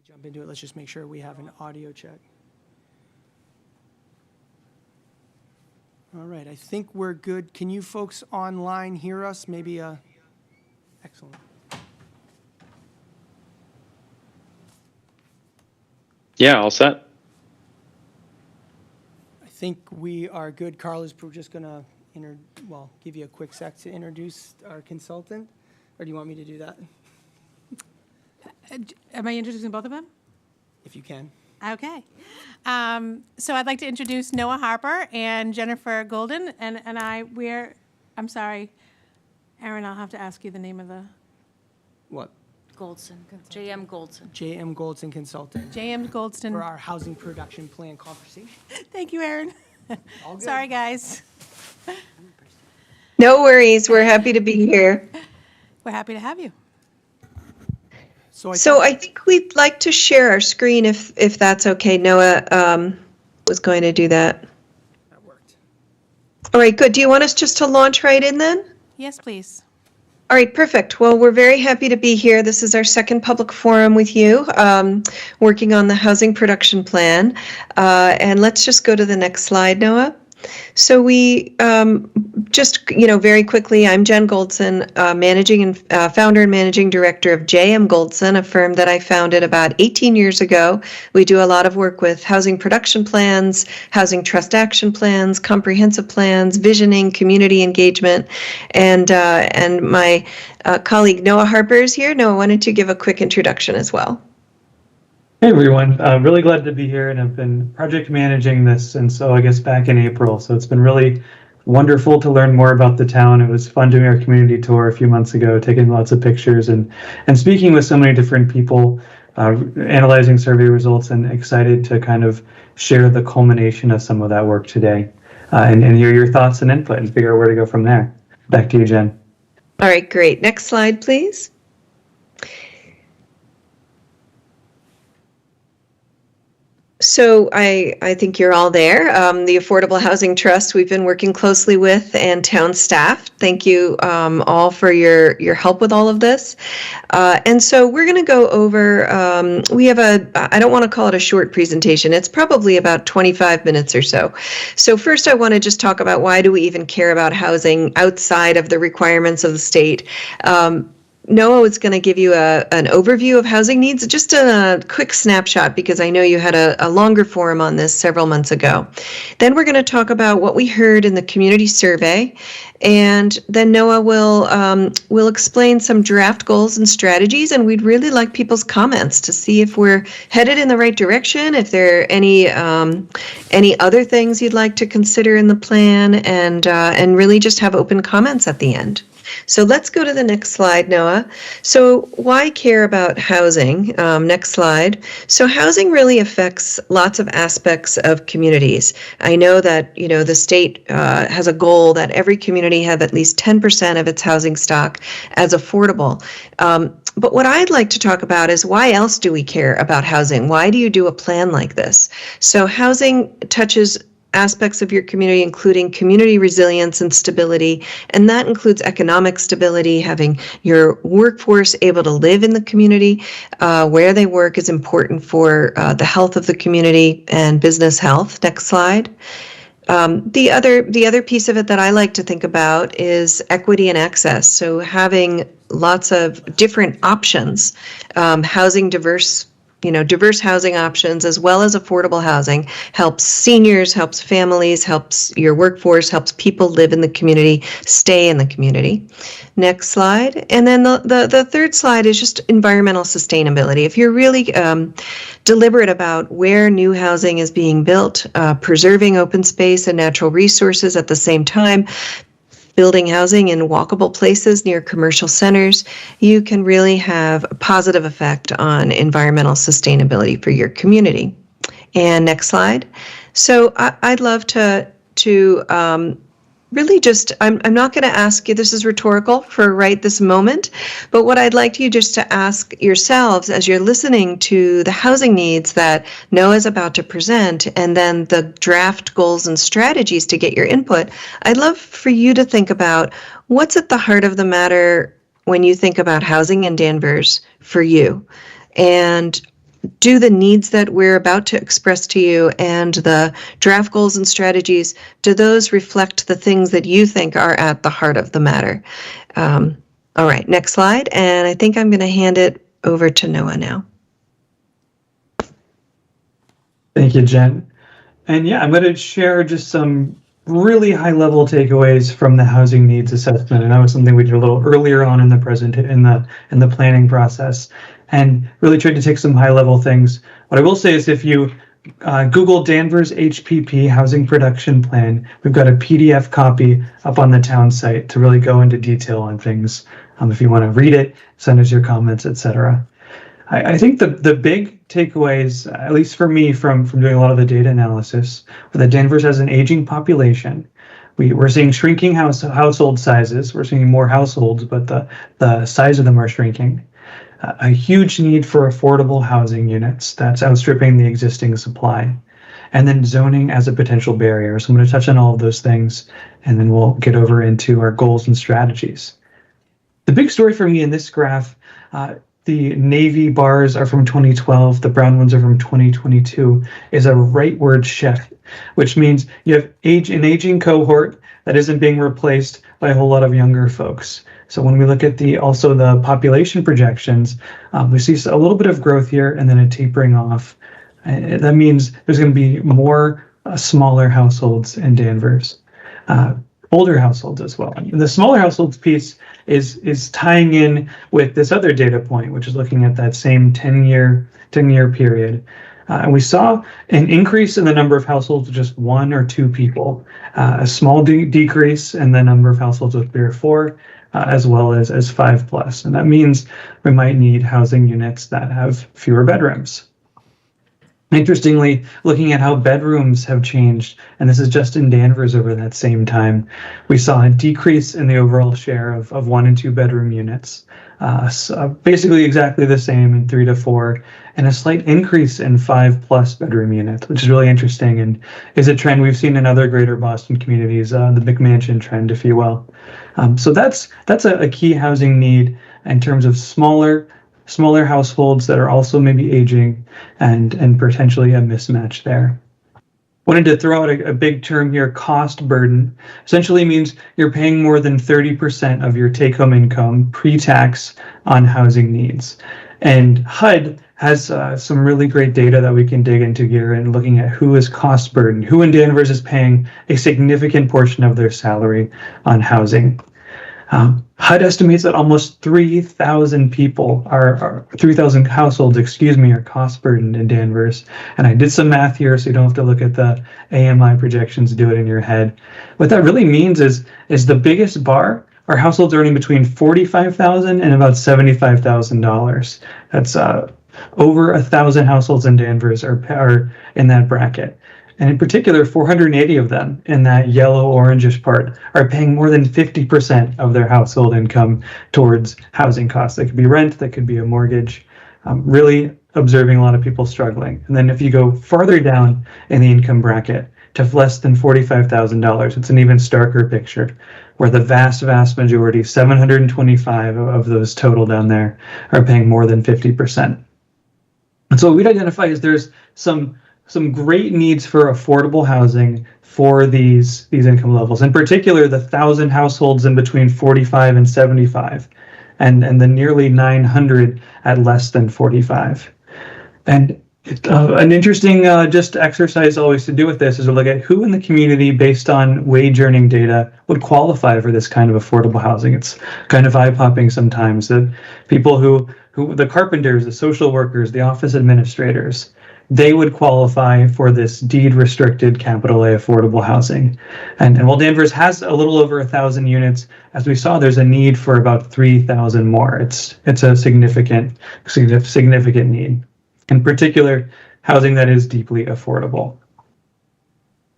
Jump into it. Let's just make sure we have an audio check. All right, I think we're good. Can you folks online hear us? Maybe, excellent. Yeah, all set. I think we are good. Carla's just gonna give you a quick sec to introduce our consultant, or do you want me to do that? Am I introducing both of them? If you can. Okay. So I'd like to introduce Noah Harper and Jennifer Golden, and I'm sorry, Aaron, I'll have to ask you the name of the... What? Goldson, J.M. Goldson. J.M. Goldson Consultant J.M. Goldston. for our housing production plan conversation. Thank you, Aaron. All good. Sorry, guys. No worries. We're happy to be here. We're happy to have you. So I think we'd like to share our screen if that's okay. Noah was going to do that. That worked. All right, good. Do you want us just to launch right in then? Yes, please. All right, perfect. Well, we're very happy to be here. This is our second public forum with you, working on the housing production plan. And let's just go to the next slide, Noah. So we very quickly, I'm Jen Goldson, founder and managing director of J.M. Goldson, a firm that I founded about 18 years ago. We do a lot of work with housing production plans, housing trust action plans, comprehensive plans, visioning, community engagement, and my colleague Noah Harper is here. Noah, why don't you give a quick introduction as well? Hey everyone, really glad to be here, and I've been project managing this, and so I guess back in April. So it's been really wonderful to learn more about the town. It was fun doing our community tour a few months ago, taking lots of pictures and speaking with so many different people, analyzing survey results, and excited to kind of share the culmination of some of that work today, and hear your thoughts and input and figure out where to go from there. Back to you, Jen. All right, great. Next slide, please. So I think you're all there. The Affordable Housing Trust we've been working closely with, and town staff. Thank you all for your help with all of this. And so we're going to go over, we have I don't want to call it a short presentation. It's probably about 25 minutes or so. So first I want to just talk about why do we even care about housing outside of the requirements of the state. Noah is going to give you an overview of housing needs, just a quick snapshot, because I know you had a longer forum on this several months ago. Then we're going to talk about what we heard in the community survey, and then Noah will explain some draft goals and strategies, and we'd really like people's comments to see if we're headed in the right direction, if there are any other things you'd like to consider in the plan, and really just have open comments at the end. So let's go to the next slide, Noah. So why care about housing? Next slide. So housing really affects lots of aspects of communities. I know that, the state has a goal that every community have at least 10% of its housing stock as affordable. But what I'd like to talk about is why else do we care about housing? Why do you do a plan like this? So housing touches aspects of your community, including community resilience and stability, and that includes economic stability. Having your workforce able to live in the community where they work is important for the health of the community and business health. Next slide. The other piece of it that I like to think about is equity and access. So having lots of different options, housing diverse housing options as well as affordable housing helps seniors, helps families, helps your workforce, helps people live in the community, stay in the community. Next slide. And then the third slide is just environmental sustainability. If you're really deliberate about where new housing is being built, preserving open space and natural resources at the same time, building housing in walkable places near commercial centers, you can really have a positive effect on environmental sustainability for your community. And next slide. So I'd love to really just, I'm not going to ask you, this is rhetorical for right this moment, but what I'd like you just to ask yourselves as you're listening to the housing needs that Noah's about to present, and then the draft goals and strategies to get your input, I'd love for you to think about what's at the heart of the matter when you think about housing in Danvers for you. And do the needs that we're about to express to you and the draft goals and strategies, do those reflect the things that you think are at the heart of the matter? All right, next slide. And I think I'm going to hand it over to Noah now. Thank you, Jen. And yeah, I'm going to share just some really high-level takeaways from the housing needs assessment, and that was something we did a little earlier on in the planning process, and really tried to take some high-level things. What I will say is, if you Google Danvers HPP Housing Production Plan, we've got a PDF copy up on the town site to really go into detail on things. If you want to read it, send us your comments, etc. I think the big takeaways, at least for me, from doing a lot of the data analysis, are that Danvers has an aging population. We're seeing shrinking household sizes. We're seeing more households, but the size of them are shrinking. A huge need for affordable housing units that's outstripping the existing supply. And then zoning as a potential barrier. So I'm going to touch on all of those things, and then we'll get over into our goals and strategies. The big story for me in this graph, the navy bars are from 2012, the brown ones are from 2022, is a rightward shift, which means you have an aging cohort that isn't being replaced by a whole lot of younger folks. So when we look at also the population projections, we see a little bit of growth here and then a tapering off. And that means there's going to be more smaller households in Danvers. Older households as well. And the smaller households piece is tying in with this other data point, which is looking at that same 10-year period. And we saw an increase in the number of households with just 1 or 2 people, a small decrease in the number of households with 3 or 4, as well as 5+. And that means we might need housing units that have fewer bedrooms. Interestingly, looking at how bedrooms have changed, and this is just in Danvers over that same time, we saw a decrease in the overall share of 1 and 2 bedroom units, basically exactly the same in 3 to 4, and a slight increase in 5+ bedroom units, which is really interesting and is a trend we've seen in other greater Boston communities, the McMansion trend, if you will. So that's a key housing need in terms of smaller households that are also maybe aging and potentially a mismatch there. Wanted to throw out a big term here, cost burden. Essentially means you're paying more than 30% of your take-home income pre-tax on housing needs. And HUD has some really great data that we can dig into here and looking at who is cost burden, who in Danvers is paying a significant portion of their salary on housing. HUD estimates that almost 3,000 people 3,000 households, are cost burdened in Danvers. And I did some math here, so you don't have to look at the AMI projections, do it in your head. What that really means is the biggest bar are households earning between $45,000 and about $75,000. That's over 1,000 households in Danvers are in that bracket. And in particular, 480 of them in that yellow-orangish part are paying more than 50% of their household income towards housing costs. That could be rent, that could be a mortgage. Really observing a lot of people struggling. And then if you go farther down in the income bracket to less than $45,000, it's an even starker picture where the vast majority, 725 of those total down there, are paying more than 50%. And so what we'd identify is there's some great needs for affordable housing for these income levels. In particular, the 1,000 households in between 45 and 75, and the nearly 900 at less than 45. And an interesting just exercise always to do with this is to look at who in the community, based on wage earning data, would qualify for this kind of affordable housing. It's kind of eye-popping sometimes that people who the carpenters, the social workers, the office administrators, they would qualify for this deed-restricted capital A affordable housing. And while Danvers has a little over 1,000 units, as we saw, there's a need for about 3,000 more. It's a significant need. In particular, housing that is deeply affordable.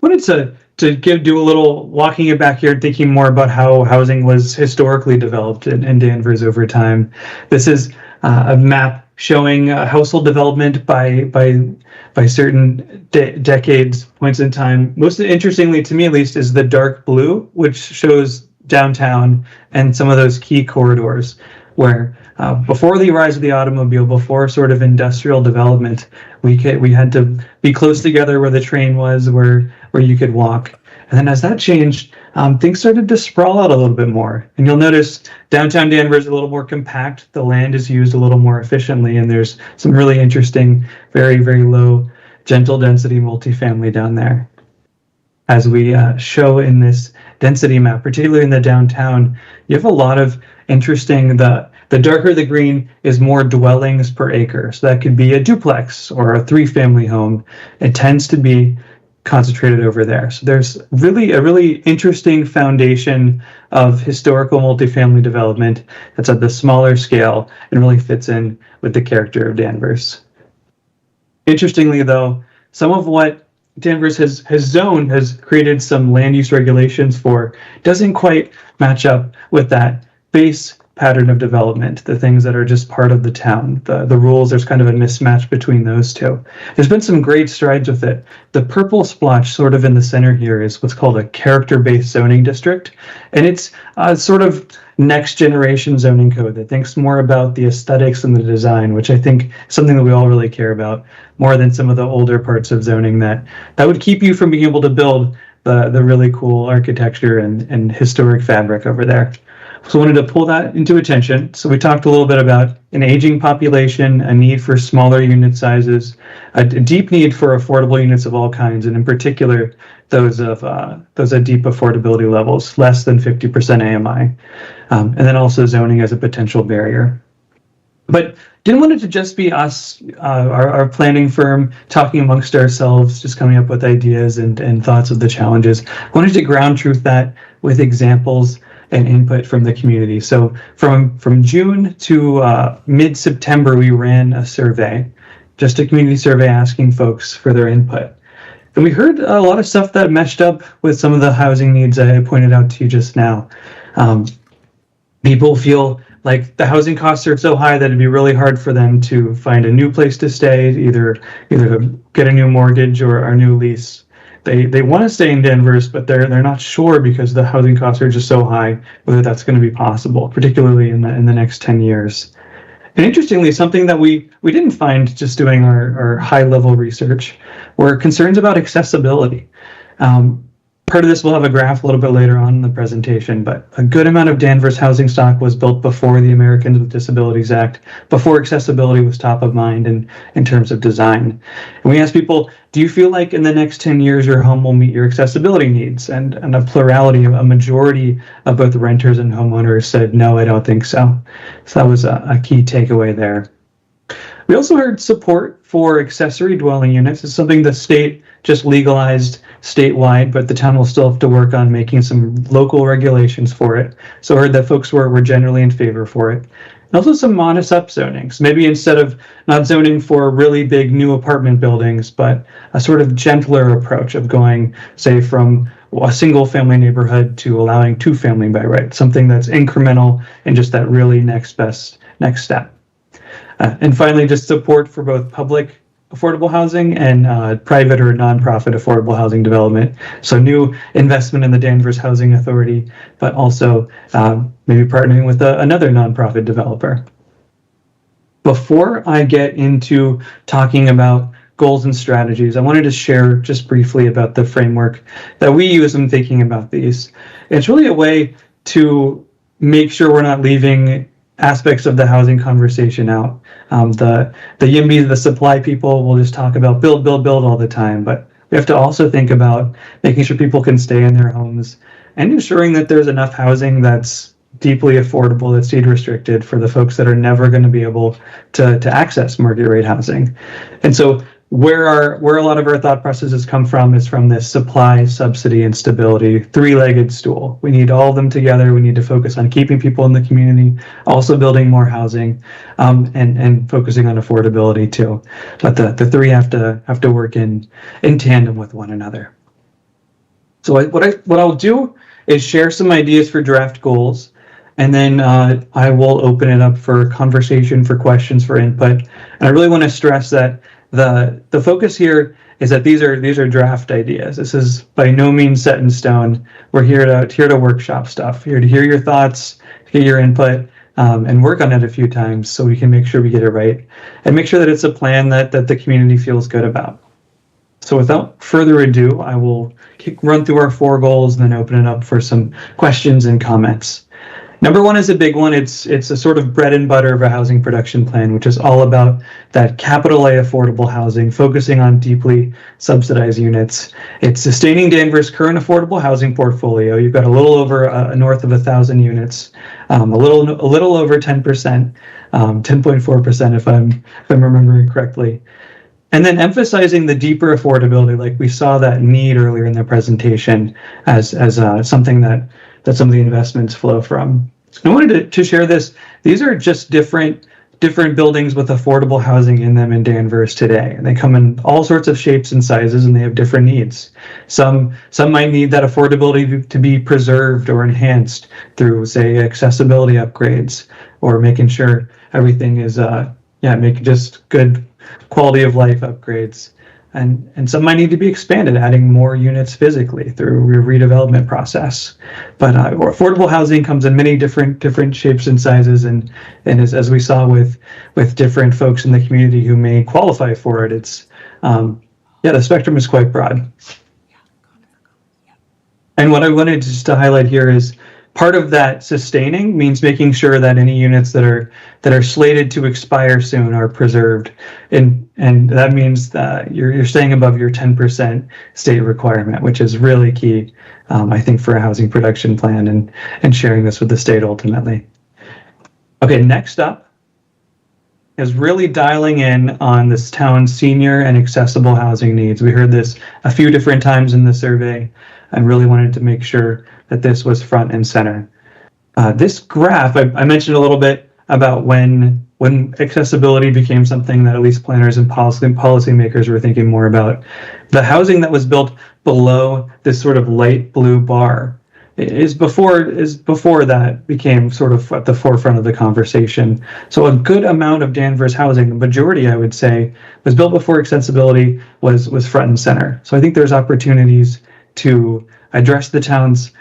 I wanted to do a little walking it back here, thinking more about how housing was historically developed in Danvers over time. This is a map showing household development by certain decades, points in time. Most interestingly, to me at least, is the dark blue, which shows downtown and some of those key corridors. where before the rise of the automobile, before sort of industrial development, we had to be close together where the train was, where you could walk. And then as that changed, things started to sprawl out a little bit more. And you'll notice downtown Danvers is a little more compact. The land is used a little more efficiently, and there's some really interesting, very, very low, gentle density multifamily down there. As we show in this density map, particularly in the downtown, you have a lot of interesting, the darker the green is more dwellings per acre. So that could be a duplex or a 3-family home. It tends to be concentrated over there. So there's really a really interesting foundation of historical multifamily development that's at the smaller scale and really fits in with the character of Danvers. Interestingly, though, some of what Danvers has zoned, has created some land use regulations for, doesn't quite match up with that base pattern of development, the things that are just part of the town. The rules, there's kind of a mismatch between those two. There's been some great strides with it. The purple splotch sort of in the center here is what's called a character-based zoning district. And it's sort of next generation zoning code that thinks more about the aesthetics and the design, which I think is something that we all really care about, more than some of the older parts of zoning that would keep you from being able to build the really cool architecture and historic fabric over there. So I wanted to pull that into attention. So we talked a little bit about an aging population, a need for smaller unit sizes, a deep need for affordable units of all kinds, and in particular, those at deep affordability levels, less than 50% AMI, and then also zoning as a potential barrier. But didn't want it to just be us, our planning firm, talking amongst ourselves, just coming up with ideas and thoughts of the challenges. I wanted to ground truth that with examples and input from the community. So from June to mid-September, we ran a survey, just a community survey asking folks for their input. And we heard a lot of stuff that meshed up with some of the housing needs I pointed out to you just now. People feel like the housing costs are so high that it'd be really hard for them to find a new place to stay, either to get a new mortgage or a new lease. They want to stay in Danvers, but they're not sure because the housing costs are just so high whether that's going to be possible, particularly in the next 10 years. And interestingly, something that we didn't find just doing our high level research were concerns about accessibility. Part of this we'll have a graph a little bit later on in the presentation, but a good amount of Danvers housing stock was built before the Americans with Disabilities Act, before accessibility was top of mind in terms of design. And we asked people, do you feel like in the next 10 years your home will meet your accessibility needs? And a plurality, a majority of both renters and homeowners said, no, I don't think so. So that was a key takeaway there. We also heard support for accessory dwelling units. It's something the state just legalized statewide, but the town will still have to work on making some local regulations for it. So I heard that folks were generally in favor for it. And also some modest upzoning. So maybe instead of not zoning for really big new apartment buildings, but a sort of gentler approach of going, say, from a single family neighborhood to allowing 2-family by right, something that's incremental and just that really next step. And finally, just support for both public affordable housing and private or nonprofit affordable housing development. So new investment in the Danvers Housing Authority, but also maybe partnering with another nonprofit developer. Before I get into talking about goals and strategies, I wanted to share just briefly about the framework that we use in thinking about these. It's really a way to make sure we're not leaving aspects of the housing conversation out. The YIMBYs, the supply people, will just talk about build, build, build all the time, but we have to also think about making sure people can stay in their homes and ensuring that there's enough housing that's deeply affordable, that's deed restricted for the folks that are never going to be able to access market rate housing. And so where a lot of our thought processes come from is from this supply, subsidy, and stability three-legged stool. We need all of them together. We need to focus on keeping people in the community, also building more housing, and focusing on affordability too. But the three have to work in tandem with one another. So what I'll do is share some ideas for draft goals, and then I will open it up for conversation, for questions, for input. And I really want to stress that the focus here is that these are draft ideas. This is by no means set in stone. We're here to workshop stuff, here to hear your thoughts, get your input, and work on it a few times so we can make sure we get it right and make sure that it's a plan that the community feels good about. So without further ado, I will run through our 4 goals and then open it up for some questions and comments. Number 1 is a big one. It's a sort of bread and butter of a housing production plan, which is all about that capital A affordable housing, focusing on deeply subsidized units. It's sustaining Danvers' current affordable housing portfolio. You've got a little over north of 1,000 units, a little over 10%, 10.4% if I'm remembering correctly. And then emphasizing the deeper affordability, like we saw that need earlier in the presentation as something that some of the investments flow from. I wanted to share this. These are just different buildings with affordable housing in them in Danvers today. And they come in all sorts of shapes and sizes, and they have different needs. Some might need that affordability to be preserved or enhanced through, say, accessibility upgrades, or making sure everything is make just good quality of life upgrades. And some might need to be expanded, adding more units physically through a redevelopment process. But affordable housing comes in many different shapes and sizes, and as we saw with different folks in the community who may qualify for it, it's the spectrum is quite broad. And what I wanted just to highlight here is part of that sustaining means making sure that any units that are slated to expire soon are preserved, and that means that you're staying above your 10% state requirement, which is really key, I think, for a housing production plan and sharing this with the state ultimately. Okay, next up is really dialing in on this town's senior and accessible housing needs. We heard this a few different times in the survey, and really wanted to make sure that this was front and center. This graph, I mentioned a little bit about when accessibility became something that at least planners and policymakers were thinking more about. The housing that was built below this sort of light blue bar is before that became sort of at the forefront of the conversation. So a good amount of Danvers housing, the majority I would say, was built before accessibility was front and center. So I think there's opportunities to address the town's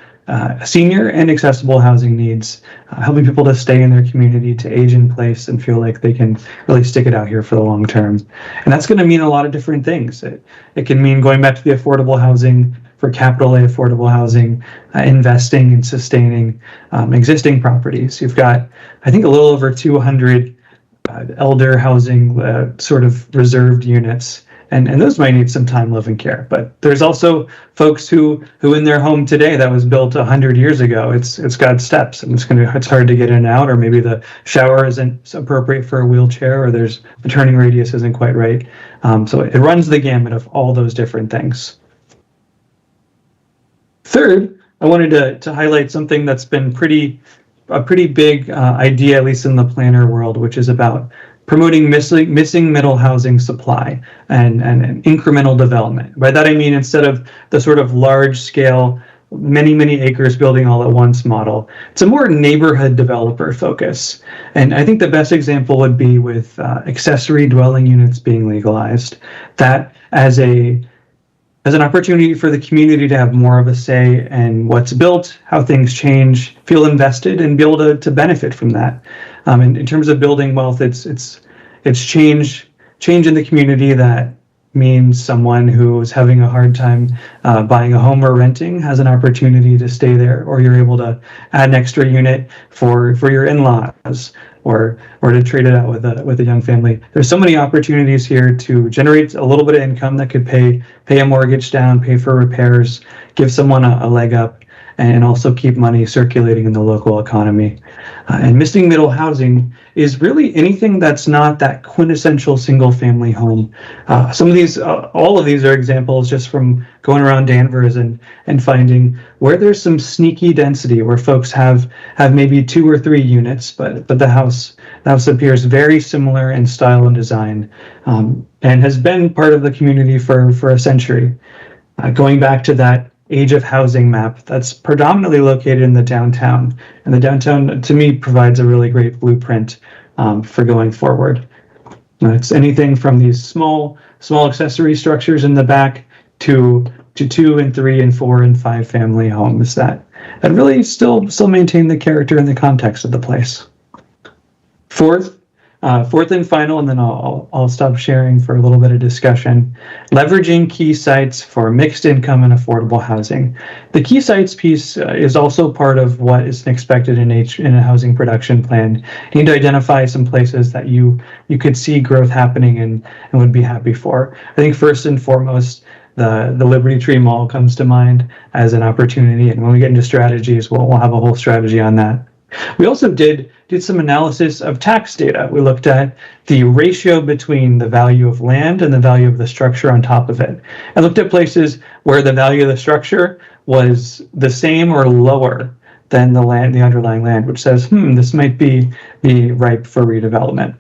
senior and accessible housing needs, helping people to stay in their community, to age in place and feel like they can really stick it out here for the long term. And that's going to mean a lot of different things. It can mean going back to the affordable housing for capital A affordable housing, investing and sustaining existing properties. You've got, I think, a little over 200 elder housing sort of reserved units. And those might need some time, love, and care. But there's also folks who in their home today that was built 100 years ago, it's got steps and it's hard to get in and out, or maybe the shower isn't appropriate for a wheelchair, or there's the turning radius isn't quite right. So it runs the gamut of all those different things. Third, I wanted to highlight something that's been a pretty big idea, at least in the planner world, which is about promoting missing middle housing supply and incremental development. By that I mean, instead of the sort of large scale, many acres building all at once model, it's a more neighborhood developer focus. And I think the best example would be with accessory dwelling units being legalized. That as an opportunity for the community to have more of a say in what's built, how things change, feel invested, and be able to benefit from that. In terms of building wealth, it's change in the community that means someone who is having a hard time buying a home or renting has an opportunity to stay there, or you're able to add an extra unit for your in-laws, or to trade it out with a young family. There's so many opportunities here to generate a little bit of income that could pay a mortgage down, pay for repairs, give someone a leg up, and also keep money circulating in the local economy. And missing middle housing is really anything that's not that quintessential single family home. Some of these, all of these are examples just from going around Danvers and finding where there's some sneaky density, where folks have maybe 2 or 3 units, but the house appears very similar in style and design, and has been part of the community for a century. Going back to that age of housing map that's predominantly located in the downtown. And the downtown, to me, provides a really great blueprint for going forward. It's anything from these small accessory structures in the back to 2 and 3 and 4 and 5 family homes that really still maintain the character and the context of the place. Fourth and final, and then I'll stop sharing for a little bit of discussion. Leveraging key sites for mixed income and affordable housing. The key sites piece is also part of what is expected in a housing production plan. You need to identify some places that you could see growth happening and would be happy for. I think first and foremost, the Liberty Tree Mall comes to mind as an opportunity, and when we get into strategies, we'll have a whole strategy on that. We also did some analysis of tax data. We looked at the ratio between the value of land and the value of the structure on top of it. I looked at places where the value of the structure was the same or lower than the underlying land, which says, this might be ripe for redevelopment.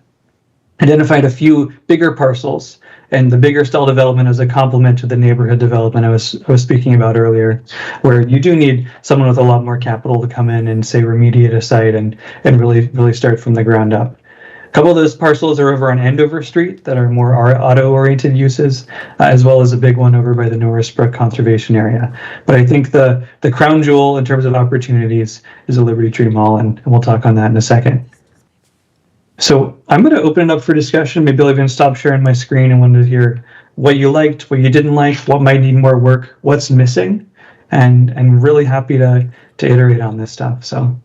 Identified a few bigger parcels, and the bigger style development is a complement to the neighborhood development I was speaking about earlier, where you do need someone with a lot more capital to come in and say remediate a site and really start from the ground up. A couple of those parcels are over on Andover Street that are more auto-oriented uses, as well as a big one over by the Norris Brook Conservation Area. But I think the crown jewel in terms of opportunities is the Liberty Tree Mall, and we'll talk on that in a second. So I'm going to open it up for discussion. Maybe I'll even stop sharing my screen and wanted to hear what you liked, what you didn't like, what might need more work, what's missing, and really happy to iterate on this stuff. So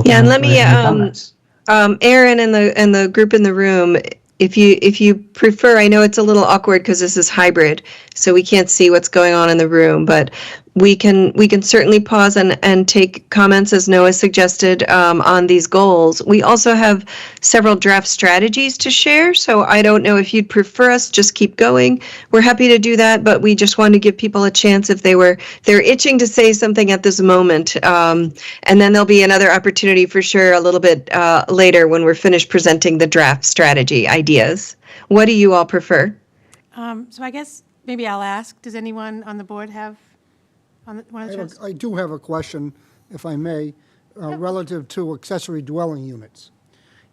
Yeah, and let me, Aaron and the group in the room, if you prefer, I know it's a little awkward because this is hybrid, so we can't see what's going on in the room, but we can certainly pause and take comments as Noah suggested on these goals. We also have several draft strategies to share, so I don't know if you'd prefer us just keep going. We're happy to do that, but we just wanted to give people a chance if they're itching to say something at this moment. And then there'll be another opportunity for sure a little bit later when we're finished presenting the draft strategy ideas. What do you all prefer? So I guess maybe I'll ask, does anyone on the board have one of the I do have a question, if I may, relative to accessory dwelling units.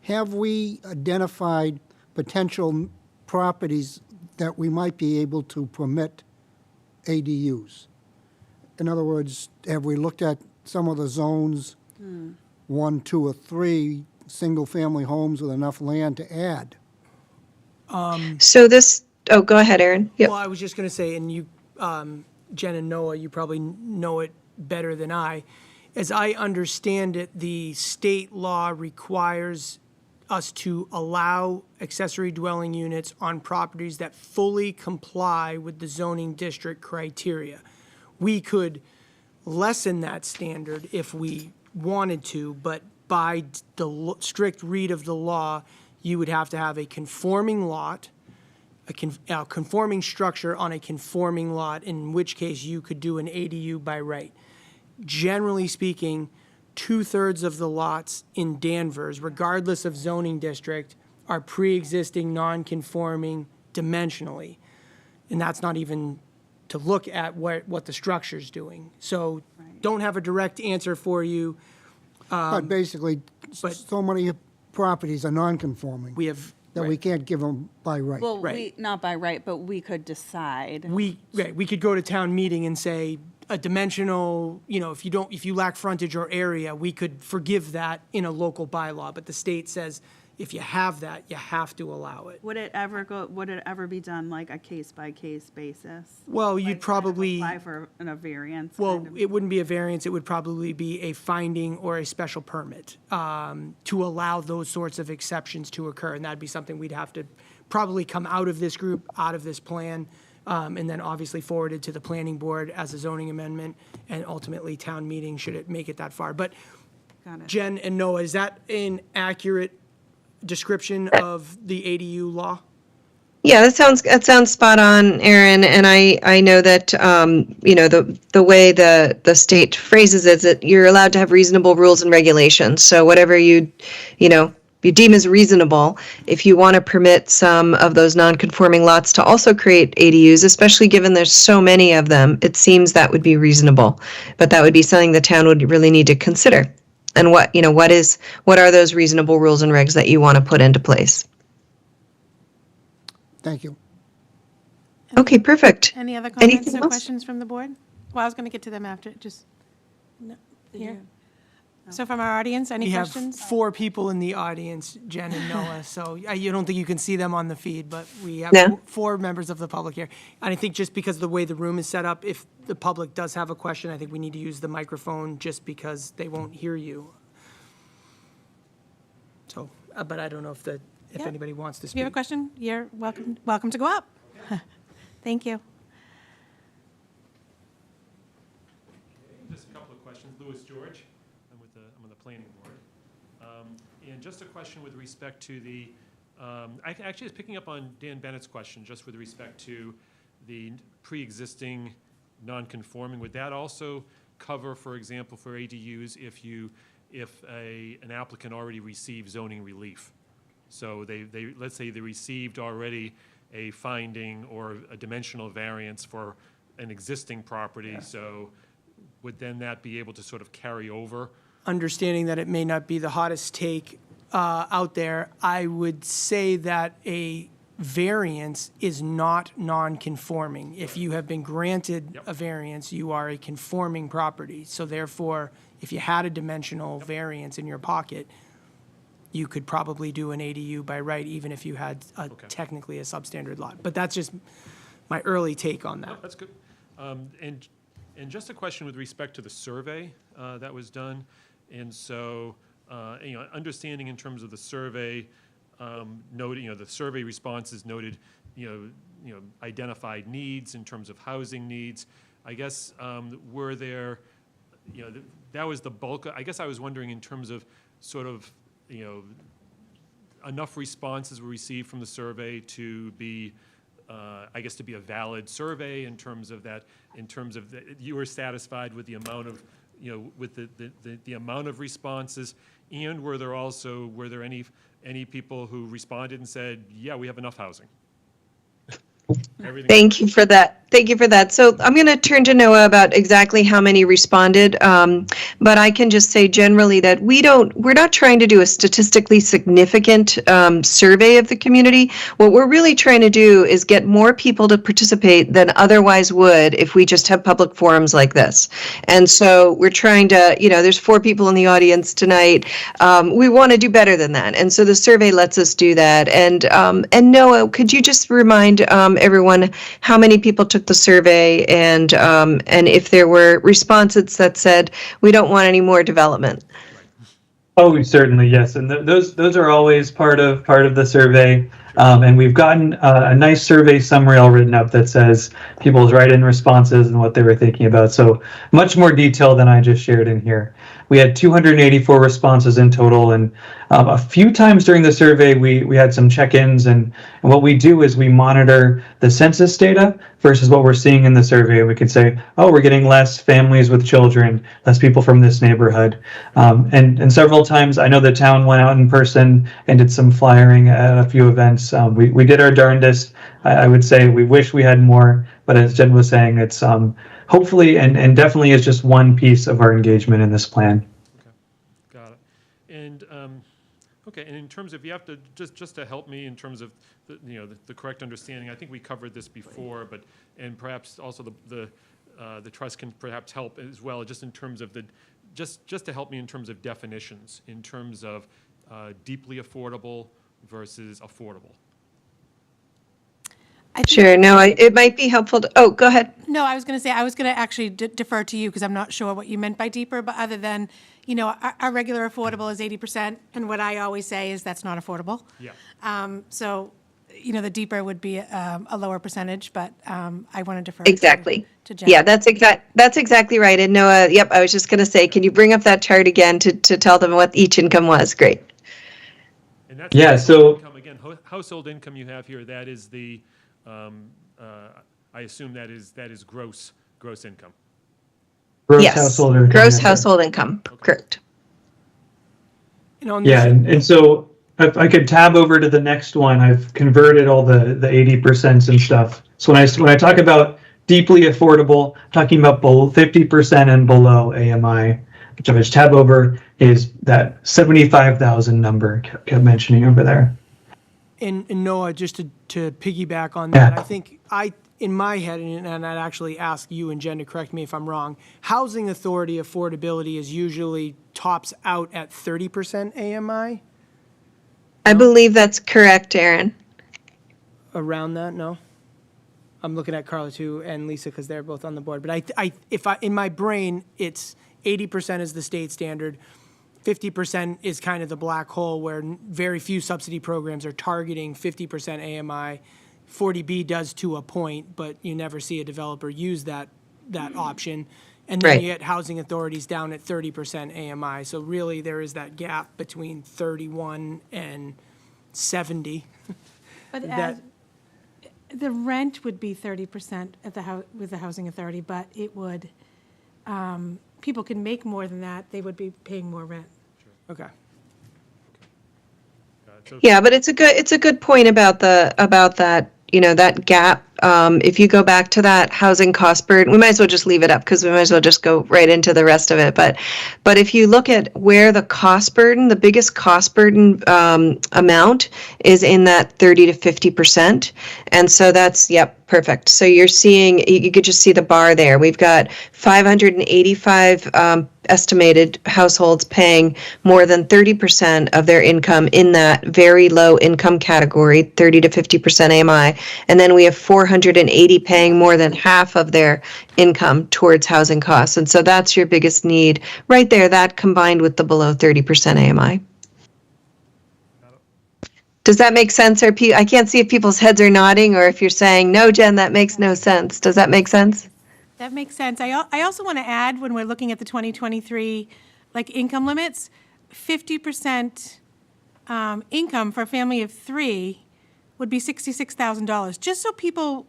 Have we identified potential properties that we might be able to permit ADUs? In other words, have we looked at some of the zones, 1, 2, or 3, single-family homes with enough land to add? So go ahead, Aaron. Yep. Well, I was just going to say, and you, Jen and Noah, you probably know it better than I. As I understand it, the state law requires us to allow accessory dwelling units on properties that fully comply with the zoning district criteria. We could lessen that standard if we wanted to, but by the strict read of the law, you would have to have a conforming lot, a conforming structure on a conforming lot, in which case you could do an ADU by right. Generally speaking, 2/3 of the lots in Danvers, regardless of zoning district, are pre-existing non-conforming dimensionally. And that's not even to look at what the structure's doing. So don't have a direct answer for you. But basically, so many properties are non-conforming We have. that we can't give them by right. Well, Right. not by right, but we could decide. We could go to town meeting and say a dimensional, if you lack frontage or area, we could forgive that in a local bylaw, but the state says if you have that, you have to allow it. Would it ever be done like a case-by-case basis? Well, you'd Like, kind of probably, apply for a variance? well, kind of? it wouldn't be a variance, it would probably be a finding or a special permit to allow those sorts of exceptions to occur, and that'd be something we'd have to probably come out of this group, out of this plan, and then obviously forwarded to the planning board as a zoning amendment, and ultimately town meeting should it make it that far. But Got it. Jen and Noah, is that an accurate description of the ADU law? Yeah, that sounds spot on, Aaron. And I know that the way the state phrases it is that you're allowed to have reasonable rules and regulations. So whatever you deem as reasonable, if you want to permit some of those non-conforming lots to also create ADUs, especially given there's so many of them, it seems that would be reasonable. But that would be something the town would really need to consider. And what are those reasonable rules and regs that you want to put into place? Thank you. Okay, perfect. Any other comments Anything or else? questions from the board? Well, I was going to get to them after, just, no, here. So from our audience, any We have questions? 4 people in the audience, Jen and Noah, so you don't think you can see them on the feed, but we have No. 4 members of the public here. And I think just because of the way the room is set up, if the public does have a question, I think we need to use the microphone just because they won't hear you. So, but I don't know if Yeah. anybody wants to If you have a speak. question, you're welcome to go up. Thank you. Just a couple of questions. Louis George, I'm on the planning board. And just a question with respect to the, I actually was picking up on Dan Bennett's question, just with respect to the pre-existing non-conforming. Would that also cover, for example, for ADUs, if an applicant already received zoning relief? So let's say they received already a finding or a dimensional variance for an existing property, so would then that be able to sort of carry over? Understanding that it may not be the hottest take out there, I would say that a variance is not non-conforming. If you have been granted Yep. a variance, you are a conforming property. So therefore, if you had a dimensional variance in your pocket, you could probably do an ADU by right, even if you had technically a substandard lot. But that's just my early take on No, that. that's good. And just a question with respect to the survey that was done. And so, understanding in terms of the survey, noting, the survey responses noted, identified needs in terms of housing needs. I guess, were there, that was the bulk. I guess I was wondering in terms of sort of, enough responses were received from the survey to be, to be a valid survey in terms of that, you were satisfied with the amount of, with the amount of responses, and were there any people who responded and said, yeah, we have enough housing? Everything. Thank you for that. Thank you for that. So I'm going to turn to Noah about exactly how many responded. But I can just say generally that we're not trying to do a statistically significant survey of the community. What we're really trying to do is get more people to participate than otherwise would if we just have public forums like this. And so we're trying to, there's 4 people in the audience tonight. We want to do better than that. And so the survey lets us do that. And Noah, could you just remind everyone how many people took the survey and if there were responses that said we don't want any more development? Oh, certainly, yes. And those are always part of the survey. And we've gotten a nice survey summary all written up that says people's write-in responses and what they were thinking about. So much more detail than I just shared in here. We had 284 responses in total, and a few times during the survey we had some check-ins, and what we do is we monitor the census data versus what we're seeing in the survey. We can say, oh, we're getting less families with children, less people from this neighborhood. And several times I know the town went out in person and did some flyering at a few events. We did our darndest. I would say we wish we had more, but as Jen was saying, it's hopefully and definitely is just one piece of our engagement in this plan. Got it. And, and in terms of, you have to, just to help me in terms of, the correct understanding, I think we covered this before, and perhaps also the trust can perhaps help as well, just in terms of just to help me in terms of definitions, in terms of deeply affordable versus affordable. Sure. No, it might be helpful to, oh, go ahead. No, I was going to say, I was going to actually defer to you because I'm not sure what you meant by deeper, but other than, our regular affordable is 80%, and what I always say is that's not affordable. Yeah. So, the deeper would be a lower percentage, but I want to defer Exactly. to Jen. Yeah, that's exactly right. And Noah, yep, I was just going to say, can you bring up that chart again to tell them what each income was? Great. And that's Yeah, household so- income. Again, household income you have here, that is the, I assume that is gross income. Gross Yes. household income. Gross yes, sir. household income. Correct. And on Yeah, this- and so if I could tab over to the next one, I've converted all the 80% and stuff. So when I talk about deeply affordable, I'm talking about below 50% and below AMI, which if I just tab over is that 75,000 number kept mentioning over there. And Noah, just to piggyback on that, Yeah. I think I in my head, and I'd actually ask you and Jen to correct me if I'm wrong, housing authority affordability is usually tops out at 30% AMI? I believe that's correct, Aaron. Around that, no? I'm looking at Carla too and Lisa because they're both on the board. But in my brain, it's 80% is the state standard. 50% is kind of the black hole where very few subsidy programs are targeting 50% AMI. 40B does to a point, but you never see a developer use that option. And then Right. you get housing authorities down at 30% AMI. So really, there is that gap between 31 and 70. But That- the rent would be 30% at with the housing authority, but it would, people can make more than that, they would be paying more rent. Okay. Yeah, but it's a good point about that, that gap. If you go back to that housing cost burden, we might as well just leave it up because we might as well just go right into the rest of it. But if you look at where the cost burden, the biggest cost burden amount is in that 30 to 50%. And so that's, yep, perfect. So you're seeing, you could just see the bar there. We've got 585 estimated households paying more than 30% of their income in that very low income category, 30 to 50% AMI. And then we have 480 paying more than half of their income towards housing costs. And so that's your biggest need right there, that combined with the below 30% AMI. Does that make sense? Or I can't see if people's heads are nodding or if you're saying, no, Jen, that makes no sense. Does that make sense? That makes sense. I also want to add, when we're looking at the 2023, income limits, 50% income for a family of 3 would be $66,000. Just so people,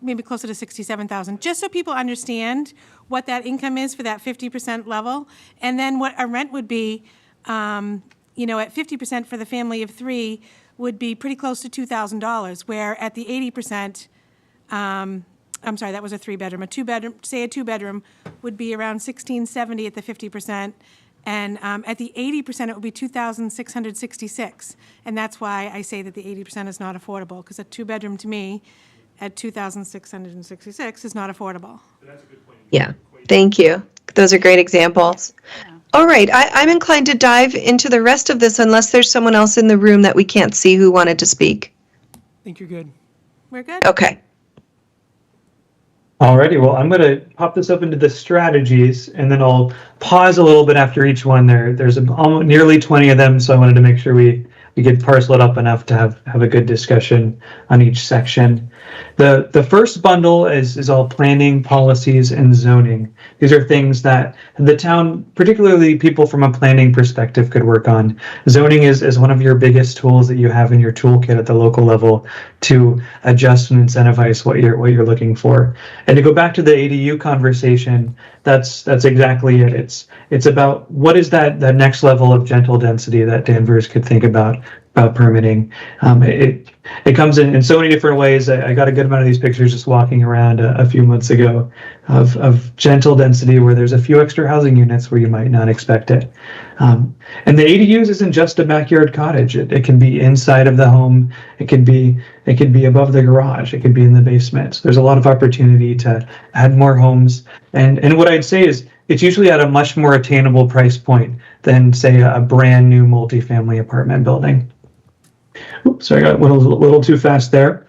maybe closer to $67,000, just so people understand what that income is for that 50% level, and then what a rent would be, at 50% for the family of 3 would be pretty close to $2,000, where at the 80%, I'm sorry, that was a 3-bedroom. A two-bedroom would be around $1,670 at the 50%, and at the 80% it would be $2,666. And that's why I say that the 80% is not affordable, because a 2-bedroom to me at $2,666 is not affordable. Yeah, thank you. Those are great examples. All right, I'm inclined to dive into the rest of this unless there's someone else in the room that we can't see who wanted to speak. I think you're good. We're good? Okay. Alrighty, well, I'm going to pop this up into the strategies, and then I'll pause a little bit after each one. There's almost nearly 20 of them, so I wanted to make sure we could parcel it up enough to have a good discussion on each section. The first bundle is all planning, policies, and zoning. These are things that the town, particularly people from a planning perspective, could work on. Zoning is one of your biggest tools that you have in your toolkit at the local level to adjust and incentivize what you're looking for. And to go back to the ADU conversation, that's exactly it. It's about what is that next level of gentle density that Danvers could think about permitting. It comes in so many different ways. I got a good amount of these pictures just walking around a few months ago of gentle density where there's a few extra housing units where you might not expect it. And the ADUs isn't just a backyard cottage. It can be inside of the home. It can be above the garage. It could be in the basement. So there's a lot of opportunity to add more homes. And what I'd say is it's usually at a much more attainable price point than, say, a brand new multifamily apartment building. Oops, sorry, I got a little too fast there.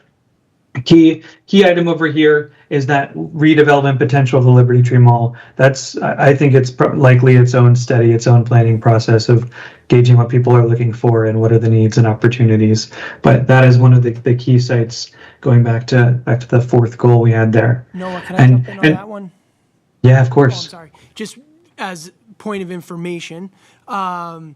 Key item over here is that redevelopment potential of the Liberty Tree Mall. I think it's likely its own study, its own planning process of gauging what people are looking for and what are the needs and opportunities. But that is one of the key sites, going back to the fourth goal we had there. Noah, can I jump in on that one? Yeah, of Oh, I'm course. sorry. Just as point of information, the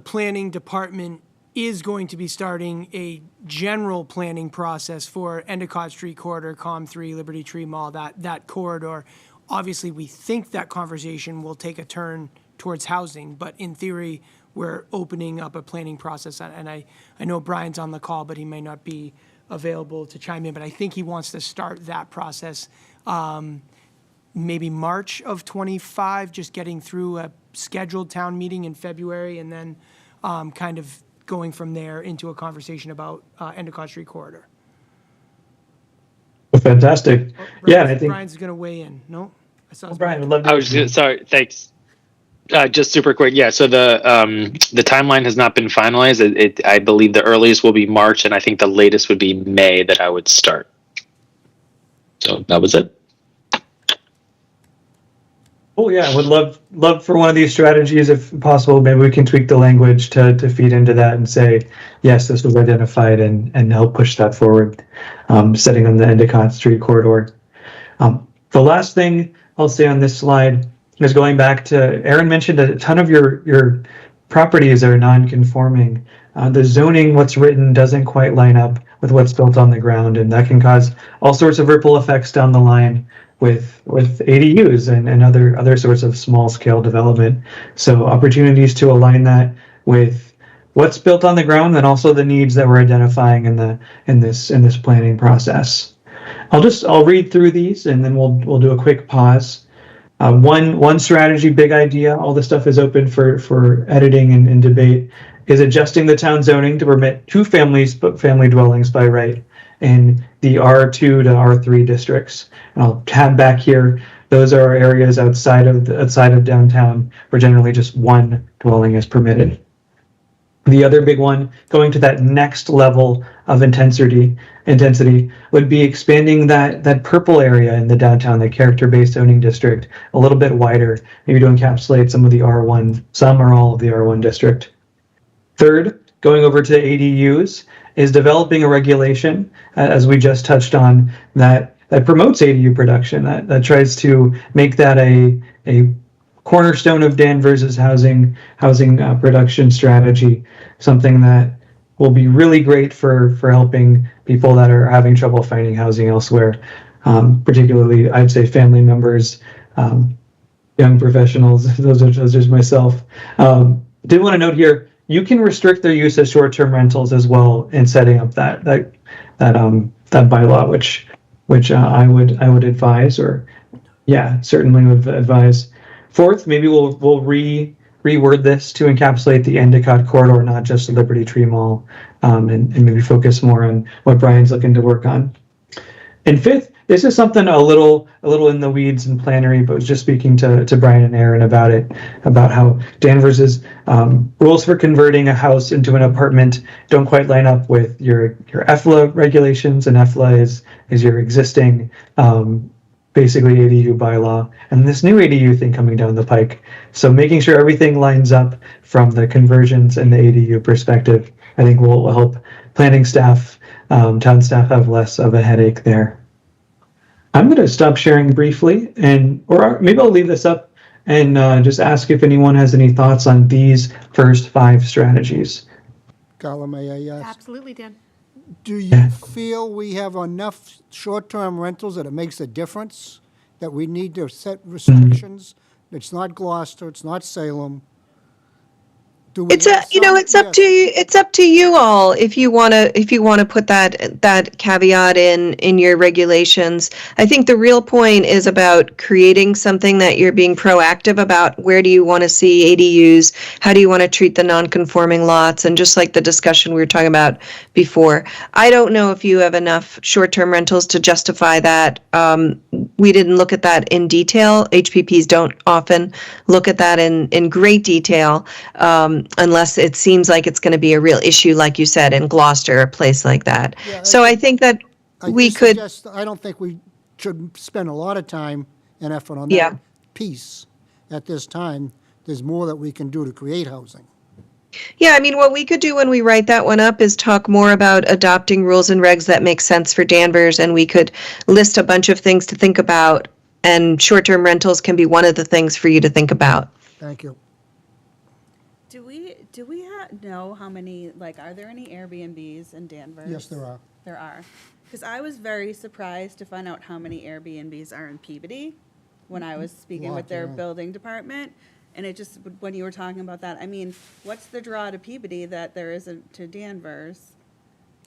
planning department is going to be starting a general planning process for Endicott Street corridor, COM3, Liberty Tree Mall, that corridor. Obviously, we think that conversation will take a turn towards housing, but in theory, we're opening up a planning process. And I know Brian's on the call, but he may not be available to chime in, but I think he wants to start that process maybe March of '25, just getting through a scheduled town meeting in February, and then kind of going from there into a conversation about Endicott Street corridor. Well, Fantastic. Yeah, and I think, Brian's going to weigh in. No? I saw his Brian, mic. would love to. I was sorry. Thanks. Just super quick. Yeah. So the timeline has not been finalized. I believe the earliest will be March, and I think the latest would be May that I would start. So that was it. Oh yeah, would love for one of these strategies, if possible. Maybe we can tweak the language to feed into that and say, yes, this was identified, and help push that forward, setting on the Endicott Street corridor. The last thing I'll say on this slide is going back to Aaron mentioned a ton of your properties are non-conforming. The zoning, what's written, doesn't quite line up with what's built on the ground, and that can cause all sorts of ripple effects down the line with ADUs and other sorts of small scale development. So opportunities to align that with what's built on the ground and also the needs that we're identifying in this planning process. I'll read through these and then we'll do a quick pause. One strategy, big idea, all this stuff is open for editing and debate, is adjusting the town zoning to permit two family dwellings by right in the R2 to R3 districts. And I'll tab back here. Those are areas outside of downtown where generally just one dwelling is permitted. The other big one, going to that next level of intensity would be expanding that purple area in the downtown, the character-based zoning district, a little bit wider, maybe to encapsulate some or all of the R1 district. Third, going over to ADUs, is developing a regulation, as we just touched on, that promotes ADU production, that tries to make that a cornerstone of Danvers's housing production strategy, something that will be really great for helping people that are having trouble finding housing elsewhere, particularly, I'd say, family members, young professionals, those are myself. Did want to note here, you can restrict their use of short-term rentals as well in setting up that bylaw, which I would advise, or certainly would advise. Fourth, maybe we'll reword this to encapsulate the Endicott corridor, not just the Liberty Tree Mall, and maybe focus more on what Brian's looking to work on. And fifth, this is something a little in the weeds and plannery, but was just speaking to Brian and Aaron about how Danvers's rules for converting a house into an apartment don't quite line up with your EFLA regulations, and EFLA is your existing basically ADU bylaw, and this new ADU thing coming down the pike. So making sure everything lines up from the conversions and the ADU perspective, I think will help planning staff, town staff have less of a headache there. I'm going to stop sharing briefly, or maybe I'll leave this up and just ask if anyone has any thoughts on these first 5 strategies. Carla, may I ask? Absolutely, Dan. Do you feel we have enough short-term rentals that it makes a difference? That we need to set restrictions? It's not Gloucester, it's not Salem. Do we It's have some? it's up Yes. to you. It's up to you all if you want to put that caveat in your regulations. I think the real point is about creating something that you're being proactive about. Where do you want to see ADUs? How do you want to treat the non-conforming lots? And just like the discussion we were talking about before, I don't know if you have enough short-term rentals to justify that. We didn't look at that in detail. HPPs don't often look at that in great detail. Unless it seems like it's going to be a real issue, like you said, in Gloucester, a place like that. Yeah, So I think that we could. I don't think we should spend a lot of time and effort on Yeah. that piece at this time. There's more that we can do to create housing. Yeah, I mean, what we could do when we write that one up is talk more about adopting rules and regs that make sense for Danvers, and we could list a bunch of things to think about, and short-term rentals can be one of the things for you to think about. Thank you. Do we know how many, are there any Airbnbs in Danvers? Yes, there are. There are. Because I was very surprised to find out how many Airbnbs are in Peabody when I was speaking with their Lot, yeah. building department. And it just, when you were talking about that, I mean, what's the draw to Peabody that there isn't to Danvers?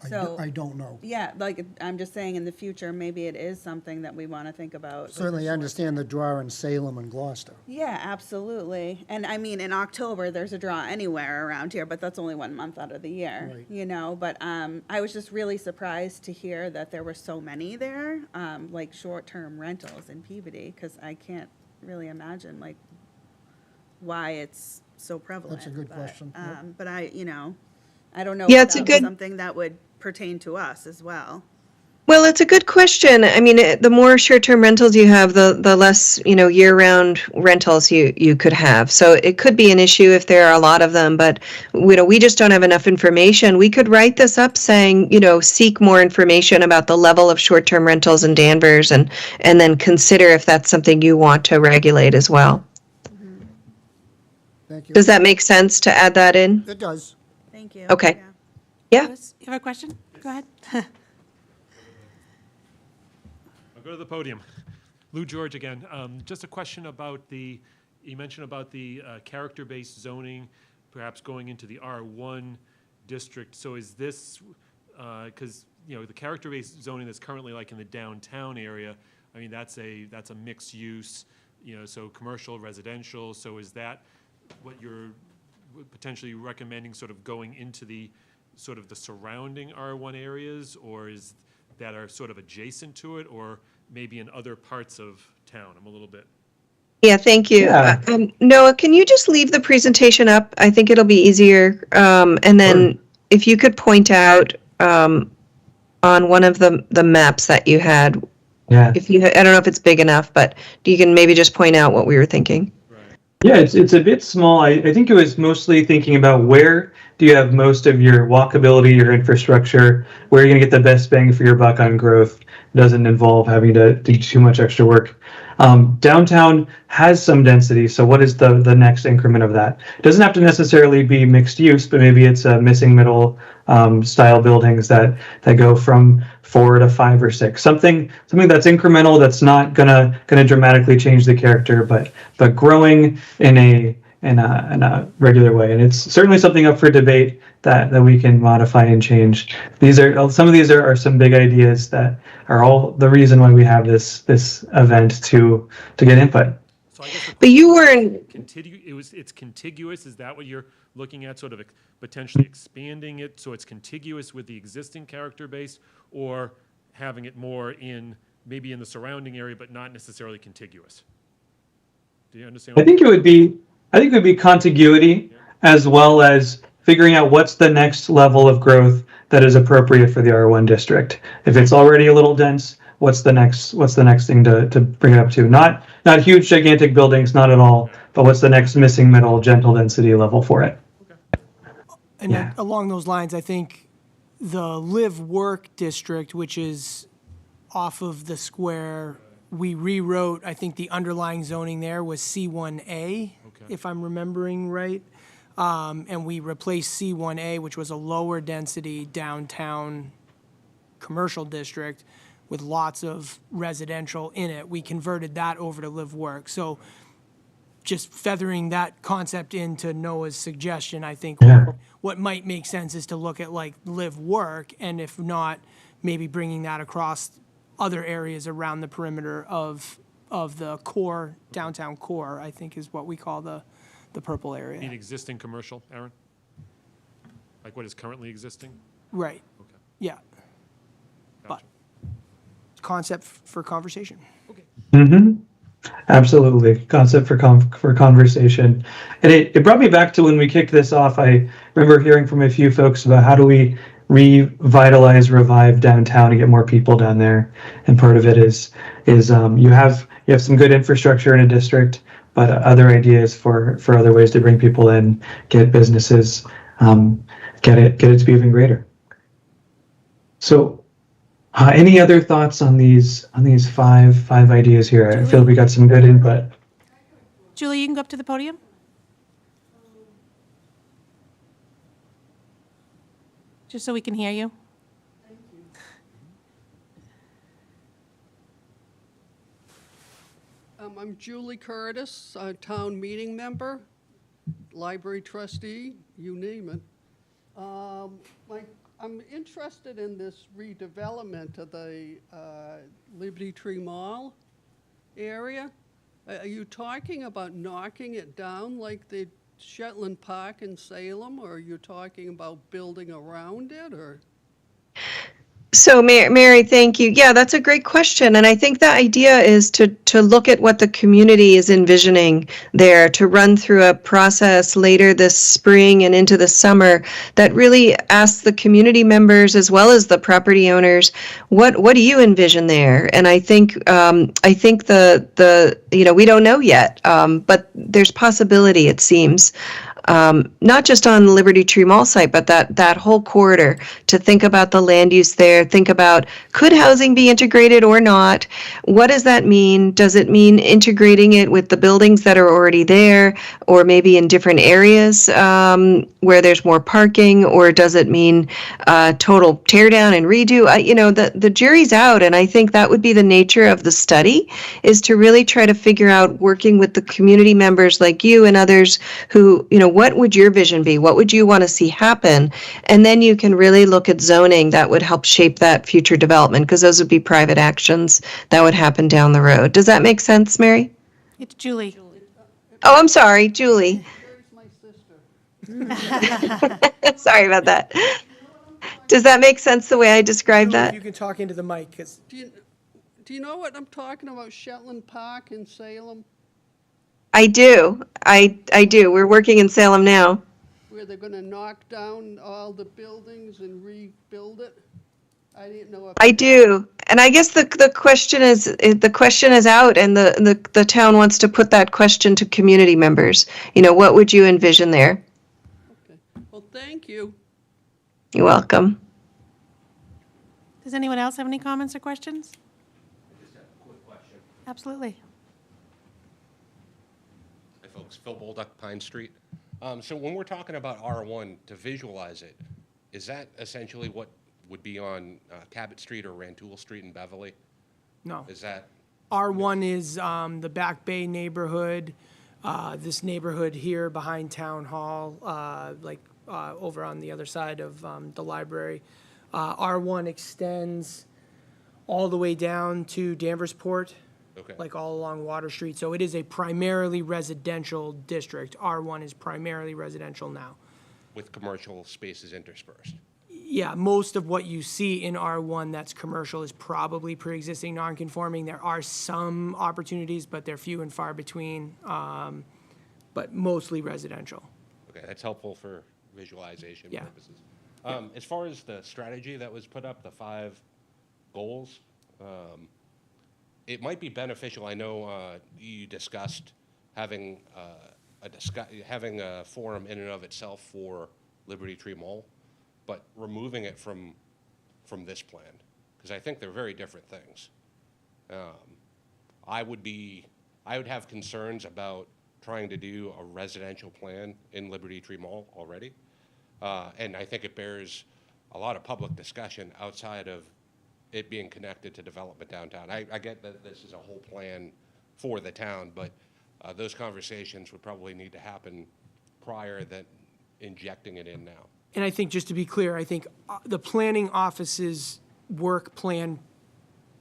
So- I don't know. Yeah, like, I'm just saying in the future, maybe it is something that we want to think about. with the Certainly short- understand the draw in Salem and Gloucester. Yeah, absolutely. And I mean, in October, there's a draw anywhere around here, but that's only 1 month out of the year, Right. you know? But I was just really surprised to hear that there were so many there, like short-term rentals in Peabody, because I can't really imagine like why it's so prevalent. That's a good But, question, yep. But I don't know Yeah, if it's a that's good- something that would pertain to us as well. Well, it's a good question. I mean, the more short-term rentals you have, the less, year-round rentals you could have. So it could be an issue if there are a lot of them, but we just don't have enough information. We could write this up saying, seek more information about the level of short-term rentals in Danvers and then consider if that's something you want to regulate as well. Thank you. Does that make sense to add that in? It does. Thank you. Okay. Yeah. Yeah. Louis, you have a question? Go ahead. I'll go to the podium. Lou George again. Just a question about you mentioned about the character-based zoning, perhaps going into the R1 district. So is this, because, the character-based zoning that's currently like in the downtown area, I mean, that's a mixed use, so commercial, residential. So is that what you're potentially recommending, sort of going into the sort of the surrounding R1 areas, or is that are sort of adjacent to it, or maybe in other parts of town? I'm a little bit. Yeah, thank you. Yeah. Noah, can you just leave the presentation up? I think it'll be easier. And then if you could point out on one of the maps that you had, Yeah. I don't know if it's big enough, but you can maybe just point out what we were thinking. Yeah, it's a bit small. I think it was mostly thinking about where do you have most of your walkability, your infrastructure, where are you going to get the best bang for your buck on growth. Doesn't involve having to do too much extra work. Downtown has some density, so what is the next increment of that? It doesn't have to necessarily be mixed use, but maybe it's a missing middle style buildings that go from 4 to 5 or 6. Something that's incremental, that's not gonna dramatically change the character, but growing in a regular way. And it's certainly something up for debate that we can modify and change. Some of these are some big ideas that are all the reason why we have this event to get input. So I guess the But you weren't. it's contiguous. Is that what you're looking at? Sort of potentially expanding it so it's contiguous with the existing character base, or having it more maybe in the surrounding area, but not necessarily contiguous? Do you understand? I think it would be contiguity, as well as figuring out what's the next level of growth that is appropriate for the R1 district. If it's already a little dense, what's the next thing to bring it up to? Not huge, gigantic buildings, not at all, but what's the next missing middle, gentle density level for it? And Yeah. along those lines, I think the live-work district, which is off of the square, we rewrote, I think the underlying zoning there was C1A, if I'm remembering right. And we replaced C1A, which was a lower density downtown commercial district with lots of residential in it. We converted that over to live work. So just feathering that concept into Noah's suggestion, I think Yeah. what might make sense is to look at like live work, and if not, maybe bringing that across other areas around the perimeter of the core, downtown core, I think is what we call the purple In area. existing commercial, Aaron? Like what is currently existing? Right, Okay. yeah. But concept for conversation. Mm-hmm. Absolutely. Concept for conversation. And it brought me back to when we kicked this off. I remember hearing from a few folks about how do we revive downtown to get more people down there. And part of it is you have some good infrastructure in a district, but other ideas for other ways to bring people in, get businesses, get it to be even greater. So any other thoughts on these five ideas here? I feel we got some good input. Julie, you can go up to the podium. Just so we can hear you. I'm Julie Curtis, a town meeting member, library trustee, you name it. I'm interested in this redevelopment of the Liberty Tree Mall area. Are you talking about knocking it down like the Shetland Park in Salem, or are you talking about building around it, or? So, Mary, thank you. Yeah, that's a great question. And I think the idea is to look at what the community is envisioning there, to run through a process later this spring and into the summer that really asks the community members as well as the property owners, what do you envision there? And I think the we don't know yet, but there's possibility, it seems. Not just on the Liberty Tree Mall site, but that whole corridor, to think about the land use there, think about, could housing be integrated or not? What does that mean? Does it mean integrating it with the buildings that are already there, or maybe in different areas where there's more parking, or does it mean total tear down and redo? The jury's out, and I think that would be the nature of the study, is to really try to figure out, working with the community members like you and others who, what would your vision be? What would you want to see happen? And then you can really look at zoning that would help shape that future development, because those would be private actions that would happen down the road. Does that make sense, Mary? It's Julie. Oh, I'm sorry, Julie. Here's my sister. Sorry about that. Does that make sense the way I described that? You can talk into the mic, 'cause Do you know what I'm talking about, Shetland Park in Salem, I do. I do. We're working in Salem now. where they're gonna knock down all the buildings and rebuild it? I didn't know if. I do. And I guess the question is out, and the town wants to put that question to community members. What would you envision there? Okay. Well, thank you. You're welcome. Does anyone else have any comments or questions? I just have a quick question. Absolutely. Hi, folks. Phil Bolduc, Pine Street. So when we're talking about R1, to visualize it, is that essentially what would be on Cabot Street or Rantoul Street in Beverly? no. Is that, R1 is the Back Bay neighborhood, this neighborhood here behind Town Hall, over on the other side of the library. R1 extends all the way down to Danversport, okay, like all along Water Street. So it is a primarily residential district. R1 is primarily residential now. with commercial spaces interspersed? Yeah, most of what you see in R1 that's commercial is probably pre-existing non-conforming. There are some opportunities, but they're few and far between, but mostly residential. Okay, that's helpful for visualization Yeah. purposes. As far as the strategy that was put up, the 5 goals, it might be beneficial. I know you discussed having having a forum in and of itself for Liberty Tree Mall, but removing it from this plan, because I think they're very different things. I would have concerns about trying to do a residential plan in Liberty Tree Mall already. And I think it bears a lot of public discussion outside of it being connected to development downtown. I get that this is a whole plan for the town, but those conversations would probably need to happen prior than injecting it in now. And I think, just to be clear, I think the planning office's work plan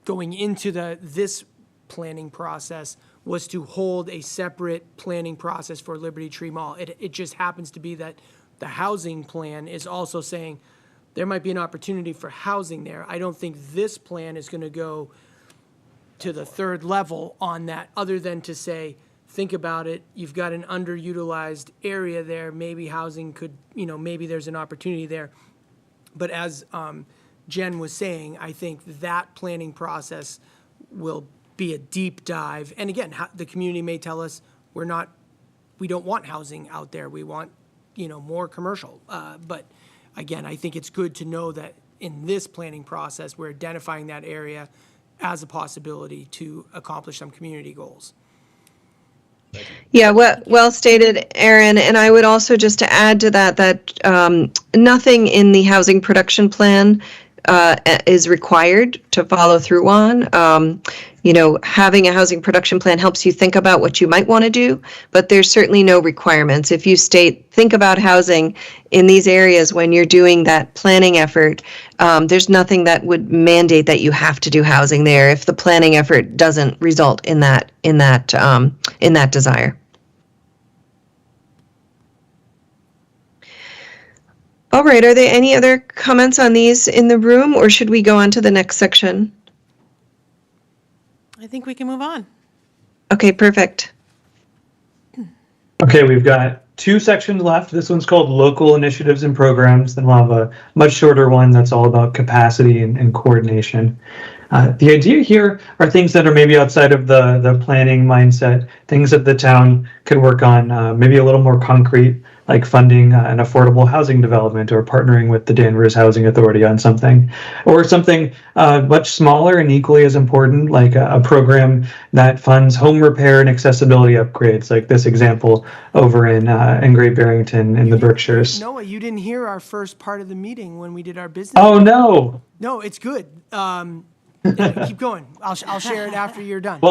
going into this planning process was to hold a separate planning process for Liberty Tree Mall. It just happens to be that the housing plan is also saying there might be an opportunity for housing there. I don't think this plan is going to go to the third level on that, other than to say, think about it, you've got an underutilized area there, maybe housing could, maybe there's an opportunity there. But as Jen was saying, I think that planning process will be a deep dive. And again, the community may tell us, we don't want housing out there, we want, more commercial. But again, I think it's good to know that in this planning process, we're identifying that area as a possibility to accomplish some community goals. Yeah, well stated, Aaron. And I would also just to add to that nothing in the housing production plan is required to follow through on. Having a housing production plan helps you think about what you might want to do, but there's certainly no requirements. If you think about housing in these areas when you're doing that planning effort, there's nothing that would mandate that you have to do housing there if the planning effort doesn't result in that desire. All right, are there any other comments on these in the room, or should we go on to the next section? I think we can move on. Okay, perfect. Okay, we've got 2 sections left. This one's called Local Initiatives and Programs. Then we'll have a much shorter one that's all about capacity and coordination. The idea here are things that are maybe outside of the planning mindset, things that the town could work on, maybe a little more concrete, like funding an affordable housing development or partnering with the Danvers Housing Authority on something, or something much smaller and equally as important, like a program that funds home repair and accessibility upgrades, like this example over in Great Barrington in the Berkshires. Noah, you didn't hear our first part of the meeting when we did our business. Oh, no. No, it's good. Keep going. I'll share it after you're done.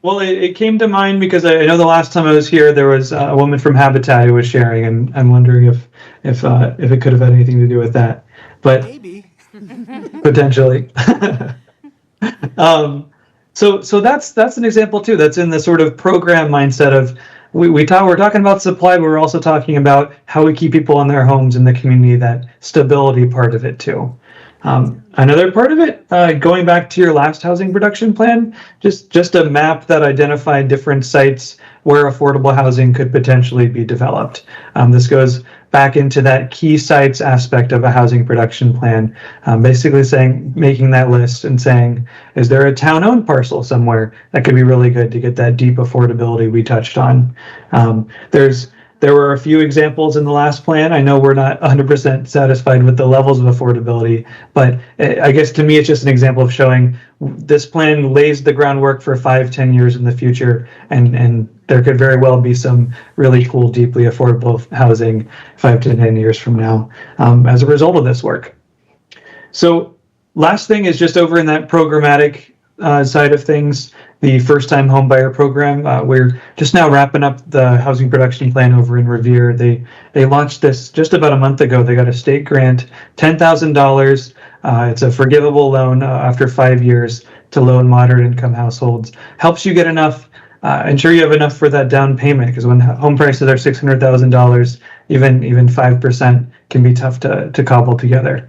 Well, it came to mind because I know the last time I was here, there was a woman from Habitat who was sharing, and I'm wondering if it could have had anything to do with that. But maybe potentially. So that's an example too. That's in the sort of program mindset of we're talking about supply, but we're also talking about how we keep people in their homes in the community. That stability part of it too. Another part of it, going back to your last housing production plan, just a map that identified different sites where affordable housing could potentially be developed. This goes back into that key sites aspect of a housing production plan, basically making that list and saying, is there a town-owned parcel somewhere that could be really good to get that deep affordability we touched on? There were a few examples in the last plan. I know we're not 100% satisfied with the levels of affordability, but I guess to me, it's just an example of showing this plan lays the groundwork for 5-10 years in the future, and there could very well be some really cool, deeply affordable housing 5 to 10 years from now as a result of this work. So last thing is just over in that programmatic side of things, the first-time homebuyer program. We're just now wrapping up the housing production plan over in Revere. They launched this just about a month ago. They got a state grant, $10,000. It's a forgivable loan after 5 years to low and moderate income households. Helps you get enough, ensure you have enough for that down payment, because when home prices are $600,000, even 5% can be tough to cobble together.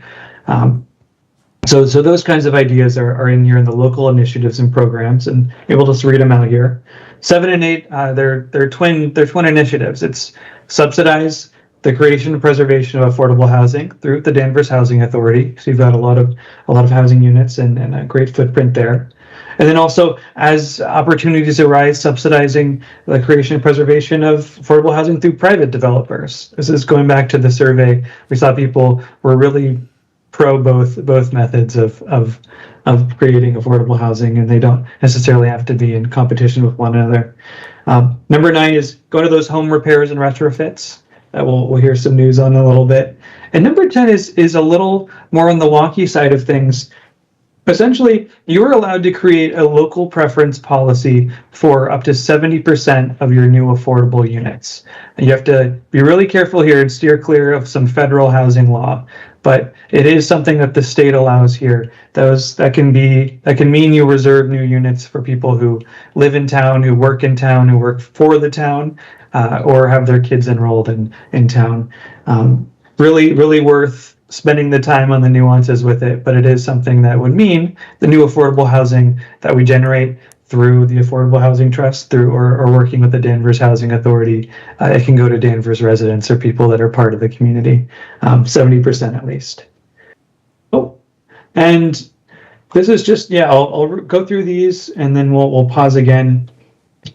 So those kinds of ideas are in here in the local initiatives and programs, and able to just read them out here. 7 and 8, they're twin initiatives. It's subsidize the creation and preservation of affordable housing through the Danvers Housing Authority. So you've got a lot of housing units and a great footprint there. And then also, as opportunities arise, subsidizing the creation and preservation of affordable housing through private developers. This is going back to the survey. We saw people were really pro both methods of creating affordable housing, and they don't necessarily have to be in competition with one another. Number 9 is go to those home repairs and retrofits. We'll hear some news on a little bit. And number 10 is a little more on the wonky side of things. Essentially, you're allowed to create a local preference policy for up to 70% of your new affordable units. And you have to be really careful here and steer clear of some federal housing law. But it is something that the state allows here. That can mean you reserve new units for people who live in town, who work in town, who work for the town, or have their kids enrolled in town. Really, really worth spending the time on the nuances with it, but it is something that would mean the new affordable housing that we generate through the Affordable Housing Trust, or working with the Danvers Housing Authority, it can go to Danvers residents or people that are part of the community, 70% at least. Oh, and this is just, I'll go through these and then we'll pause again.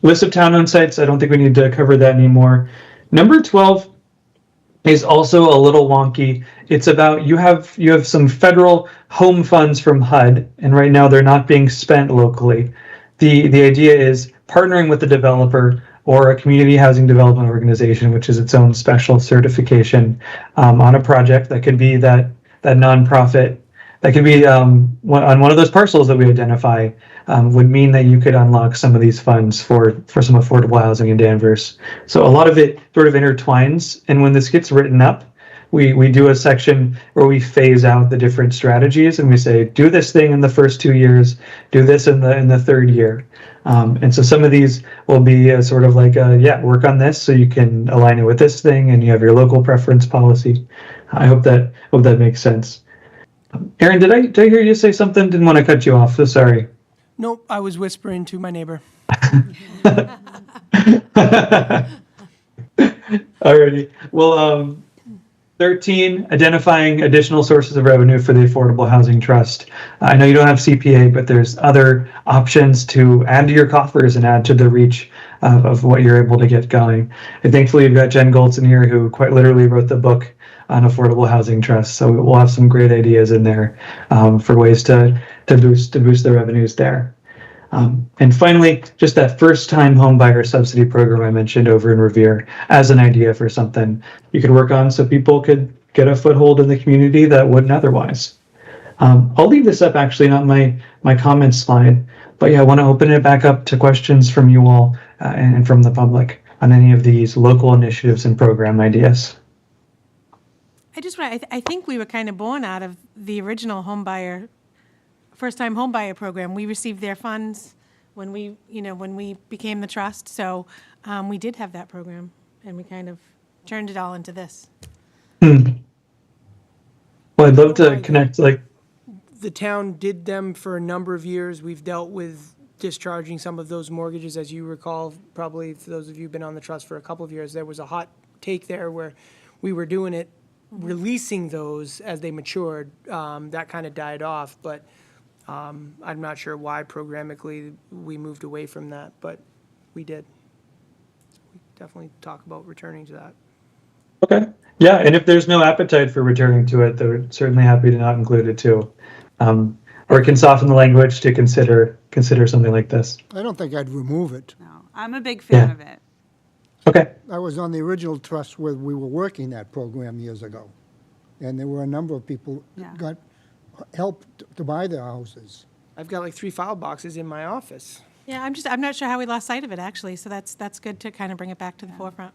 List of town-owned sites, I don't think we need to cover that anymore. Number 12 is also a little wonky. It's about you have some federal home funds from HUD, and right now they're not being spent locally. The idea is partnering with the developer or a community housing development organization, which is its own special certification on a project that could be that nonprofit that could be on one of those parcels that we identify would mean that you could unlock some of these funds for some affordable housing in Danvers. So a lot of it sort of intertwines, and when this gets written up, we do a section where we phase out the different strategies and we say, do this thing in the first 2 years, do this in the third year. And so some of these will be sort of like, work on this so you can align it with this thing and you have your local preference policy. I hope that makes sense. Aaron, did I hear you say something? Didn't want to cut you off, so sorry. Nope, I was whispering to my neighbor. Alrighty. Well, 13, identifying additional sources of revenue for the Affordable Housing Trust. I know you don't have CPA, but there's other options to add to your coffers and add to the reach of what you're able to get going. And thankfully, you've got Jen Goldson here, who quite literally wrote the book on Affordable Housing Trust. So we'll have some great ideas in there for ways to boost the revenues there. And finally, just that first-time home buyer subsidy program I mentioned over in Revere as an idea for something you could work on so people could get a foothold in the community that wouldn't otherwise. I'll leave this up actually, not my comments slide, but yeah, I want to open it back up to questions from you all and from the public on any of these local initiatives and program ideas. I think we were kind of born out of the original first-time homebuyer program. We received their funds when we became the trust. So we did have that program, and we kind of turned it all into this. Well, I'd love to connect, The town did them for a number of years. We've dealt with discharging some of those mortgages. As you recall, probably for those of you who've been on the trust for a couple of years, there was a hot take there where we were doing it, releasing those as they matured. That kind of died off, but I'm not sure why programmatically we moved away from that, but we did. So we definitely talk about returning to that. Okay. Yeah, and if there's no appetite for returning to it, they're certainly happy to not include it too. Or can soften the language to consider something like this. I don't think I'd remove it. No, I'm a big fan of it. Okay. I was on the original trust where we were working that program years ago. And there were a number of people Yeah. got help to buy their houses. I've got like 3 file boxes in my office. Yeah, I'm not sure how we lost sight of it, actually, so that's good to kind of bring it back to the forefront.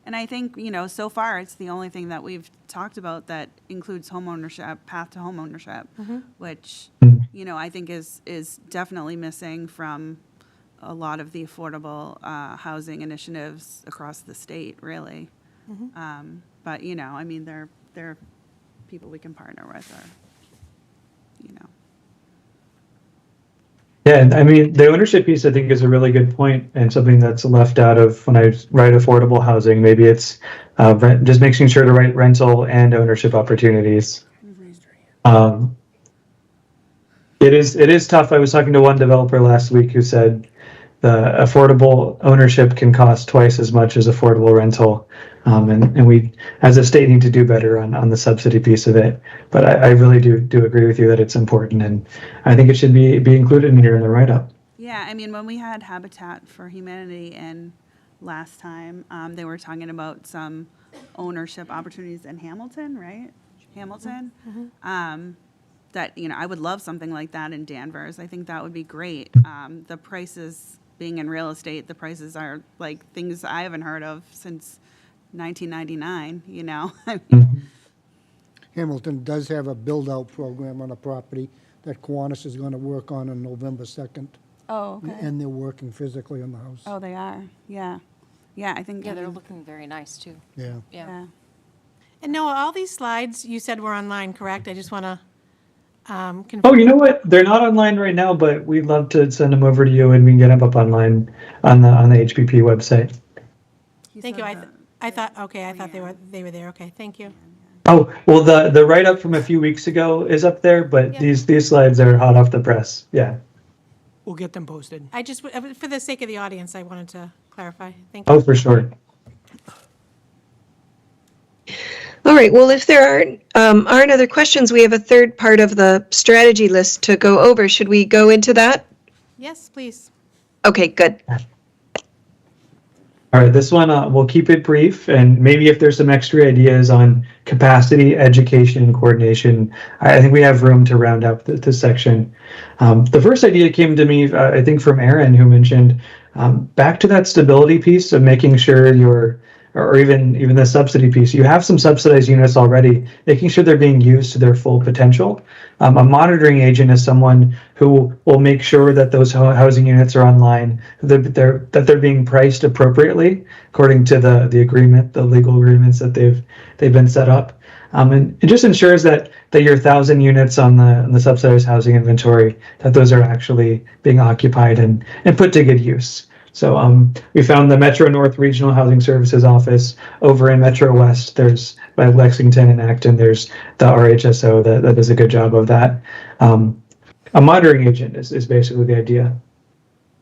And I think, so far, it's the only thing that we've talked about that includes homeownership, path to homeownership, which, I think is definitely missing from a lot of the affordable housing initiatives across the state, really. But, they're people we can partner with or, Yeah, and I mean, the ownership piece I think is a really good point and something that's left out of when I write affordable housing. Maybe it's just making sure to write rental and ownership opportunities. It is tough. I was talking to one developer last week who said the affordable ownership can cost twice as much as affordable rental. And we, as a state, need to do better on the subsidy piece of it. But I really do agree with you that it's important, and I think it should be included in here in the write-up. Yeah, when we had Habitat for Humanity in last time, they were talking about some ownership opportunities in Hamilton, right? Hamilton. That, I would love something like that in Danvers. I think that would be great. The prices, being in real estate, the prices are like things I haven't heard of since 1999, Hamilton does have a build-out program on a property that Kiwanis is going to work on November 2nd. Oh, okay. And they're working physically on the house. Oh, they are, yeah. Yeah, I think. Yeah, they're looking very nice, too. Yeah. Yeah. And Noah, all these slides you said were online, correct? I just want to confirm. Oh, you know what? They're not online right now, but we'd love to send them over to you and we can get them up online on the HPP website. Thank you. I thought they were there. Okay, thank you. Oh, well, the write-up from a few weeks ago is up there, but Yeah. these slides are hot off the press. Yeah. We'll get them posted. I just, for the sake of the audience, I wanted to clarify. Thank you. Oh, for sure. All right, well, if there aren't other questions, we have a third part of the strategy list to go over. Should we go into that? Yes, please. Okay, good. All right, this one, we'll keep it brief, and maybe if there's some extra ideas on capacity, education, and coordination, I think we have room to round up this section. The first idea came to me, I think, from Aaron, who mentioned back to that stability piece of making sure or even the subsidy piece, you have some subsidized units already, making sure they're being used to their full potential. A monitoring agent is someone who will make sure that those housing units are online, that they're being priced appropriately according to the agreement, the legal agreements that they've been set up. And it just ensures that your 1,000 units on the subsidized housing inventory, that those are actually being occupied and put to good use. So we found the Metro North Regional Housing Services office over in Metro West. There's by Lexington and Acton. There's the RHSO that does a good job of that. A monitoring agent is basically the idea.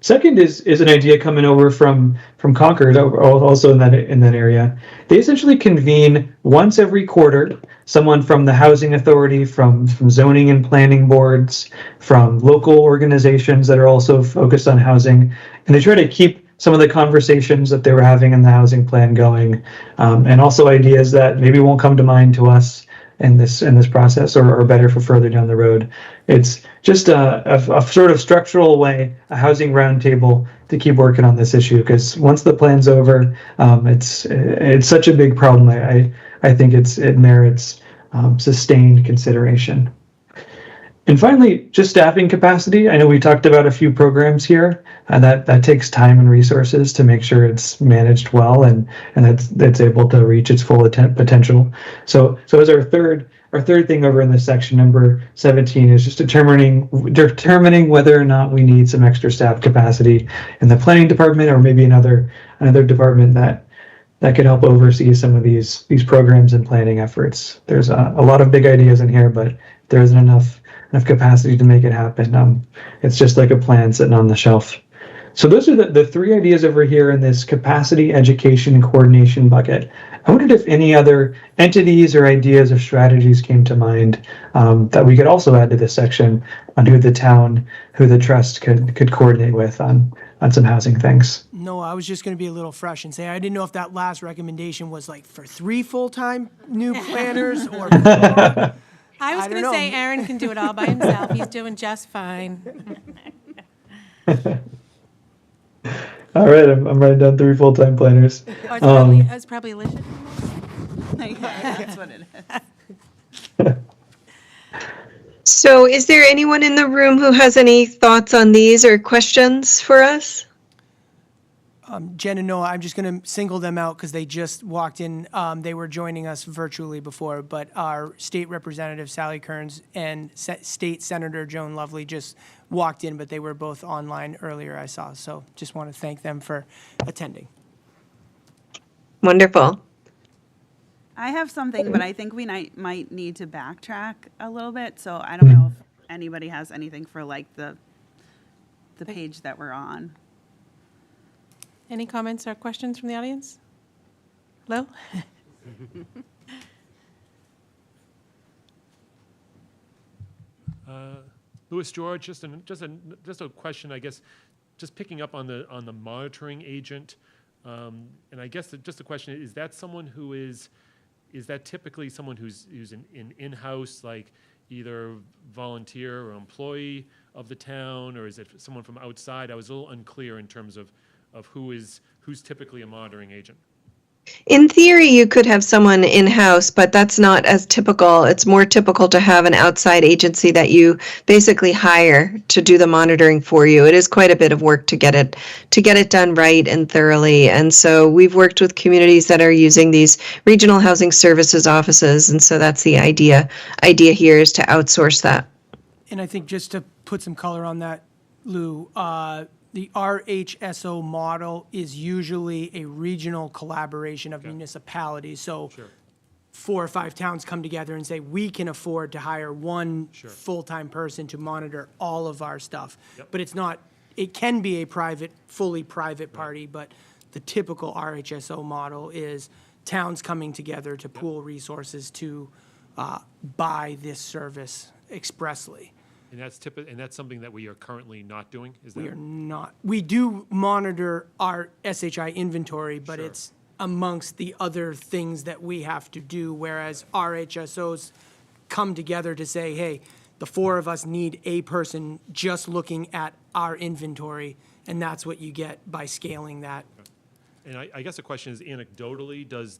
Second is an idea coming over from Concord, also in that area. They essentially convene once every quarter, someone from the housing authority, from zoning and planning boards, from local organizations that are also focused on housing, and they try to keep some of the conversations that they were having in the housing plan going, and also ideas that maybe won't come to mind to us in this process or better for further down the road. It's just a sort of structural way, a housing roundtable to keep working on this issue, because once the plan's over, it's such a big problem. I think it merits sustained consideration. And finally, just staffing capacity. I know we talked about a few programs here, and that takes time and resources to make sure it's managed well and that's able to reach its full potential. So as our third thing over in this section, number 17, is just determining whether or not we need some extra staff capacity in the planning department or maybe another department that could help oversee some of these programs and planning efforts. There's a lot of big ideas in here, but there isn't enough capacity to make it happen. It's just like a plan sitting on the shelf. So those are the three ideas over here in this capacity, education, and coordination bucket. I wondered if any other entities or ideas or strategies came to mind that we could also add to this section on who the trust could coordinate with on some housing things. No, I was just going to be a little fresh and say I didn't know if that last recommendation was like for 3 full-time new planners or 4. I was going to say Aaron can do it all by himself. He's doing just fine. All right, I'm writing down 3 full-time planners. Or it's probably Alicia. That's what it is. So is there anyone in the room who has any thoughts on these or questions for us? Jen and Noah, I'm just going to single them out because they just walked in. They were joining us virtually before, but our state representative, Sally Kearns, and state senator, Joan Lovely, just walked in, but they were both online earlier, I saw. So just want to thank them for attending. Wonderful. I have something, but I think we might need to backtrack a little bit. So I don't know if anybody has anything for like the page that we're on. Any comments or questions from the audience? Lil? Louis George, just a question, I guess, just picking up on the monitoring agent, and I guess just a question: is that someone who is that typically someone who's an in-house, like either volunteer or employee of the town, or is it someone from outside? I was a little unclear in terms of who's typically a monitoring agent. In theory, you could have someone in-house, but that's not as typical. It's more typical to have an outside agency that you basically hire to do the monitoring for you. It is quite a bit of work to get it done right and thoroughly. And so we've worked with communities that are using these regional housing services offices, and so that's the idea here is to outsource that. And I think just to put some color on that, Lou, the RHSO model is usually a regional collaboration of municipalities. So 4 or 5 towns come together and say, we can afford to hire one full-time person to monitor all of our stuff. But it can be a fully private party, but the typical RHSO model is towns coming together to pool resources to buy this service expressly. And that's something that we are currently not doing, is that? We are not. We do monitor our SHI inventory, but Sure. it's amongst the other things that we have to do, whereas our HSOs come together to say, hey, the four of us need a person just looking at our inventory, and that's what you get by scaling that. And I guess the question is anecdotally, does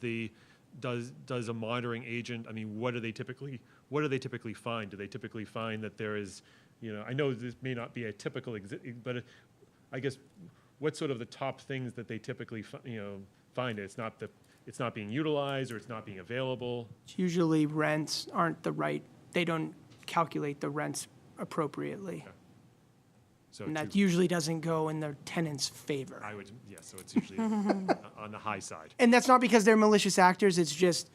a monitoring agent, I mean, what do they typically find? Do they typically find that there is, I know this may not be a typical, but I guess, what's sort of the top things that they typically, find? It's not being utilized, or it's not being available? Usually rents aren't they don't calculate the rents appropriately. So And that to- usually doesn't go in the tenant's favor. so it's usually on the high side. And that's not because they're malicious actors, it's just,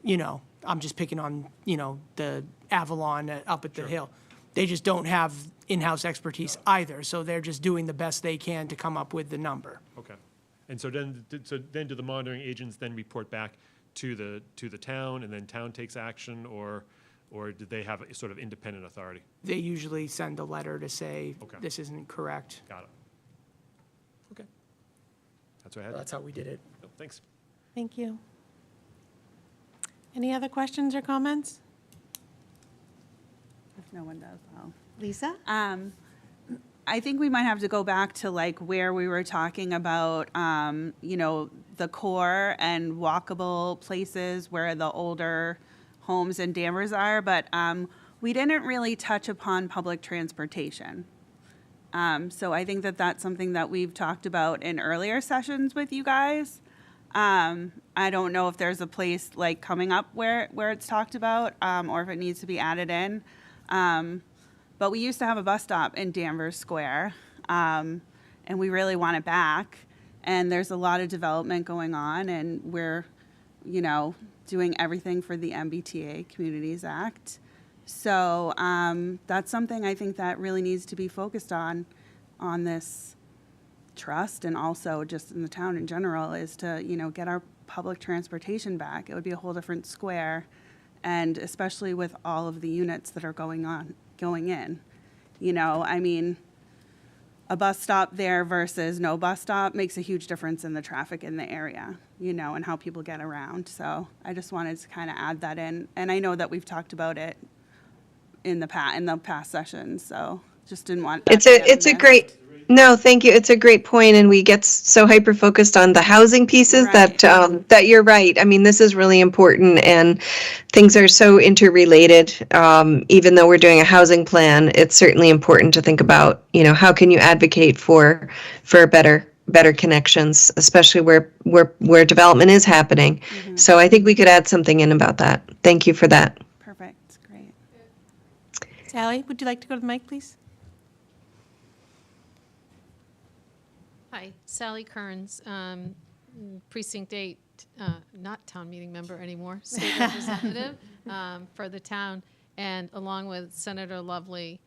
I'm just picking on, the Avalon up at the hill. They just don't have in-house expertise either, so they're just doing the best they can to come up with the number. Okay. And so then do the monitoring agents then report back to the town, and then town takes action, or do they have a sort of independent authority? They usually send a letter to say, Okay. this isn't correct. Got it. Okay. That's what I had. That's how we did it. Oh, thanks. Thank you. Any other questions or comments? If no one does, I'll. Lisa? I think we might have to go back to like where we were talking about, the core and walkable places where the older homes and Danvers are, but we didn't really touch upon public transportation. So I think that that's something that we've talked about in earlier sessions with you guys. I don't know if there's a place like coming up where it's talked about, or if it needs to be added in. But we used to have a bus stop in Danvers Square, and we really want it back. And there's a lot of development going on, and we're, doing everything for the MBTA Communities Act. So that's something I think that really needs to be focused on this trust, and also just in the town in general, is to, get our public transportation back. It would be a whole different square, and especially with all of the units that are going in. I mean, a bus stop there versus no bus stop makes a huge difference in the traffic in the area, and how people get around. So I just wanted to kind of add that in. And I know that we've talked about it in the past sessions, so just didn't want that It's to get a missed. great, no, thank you. It's a great point, and we get so hyper-focused on the housing pieces Right. that you're right. I mean, this is really important, and things are so interrelated. Even though we're doing a housing plan, it's certainly important to think about, how can you advocate for better connections, especially where development is happening. So I think we could add something in about that. Thank you for that. Perfect, great. Sally, would you like to go to the mic, please? Hi, Sally Kearns, Precinct 8, not town meeting member anymore, state representative for the town, and along with Senator Lovely,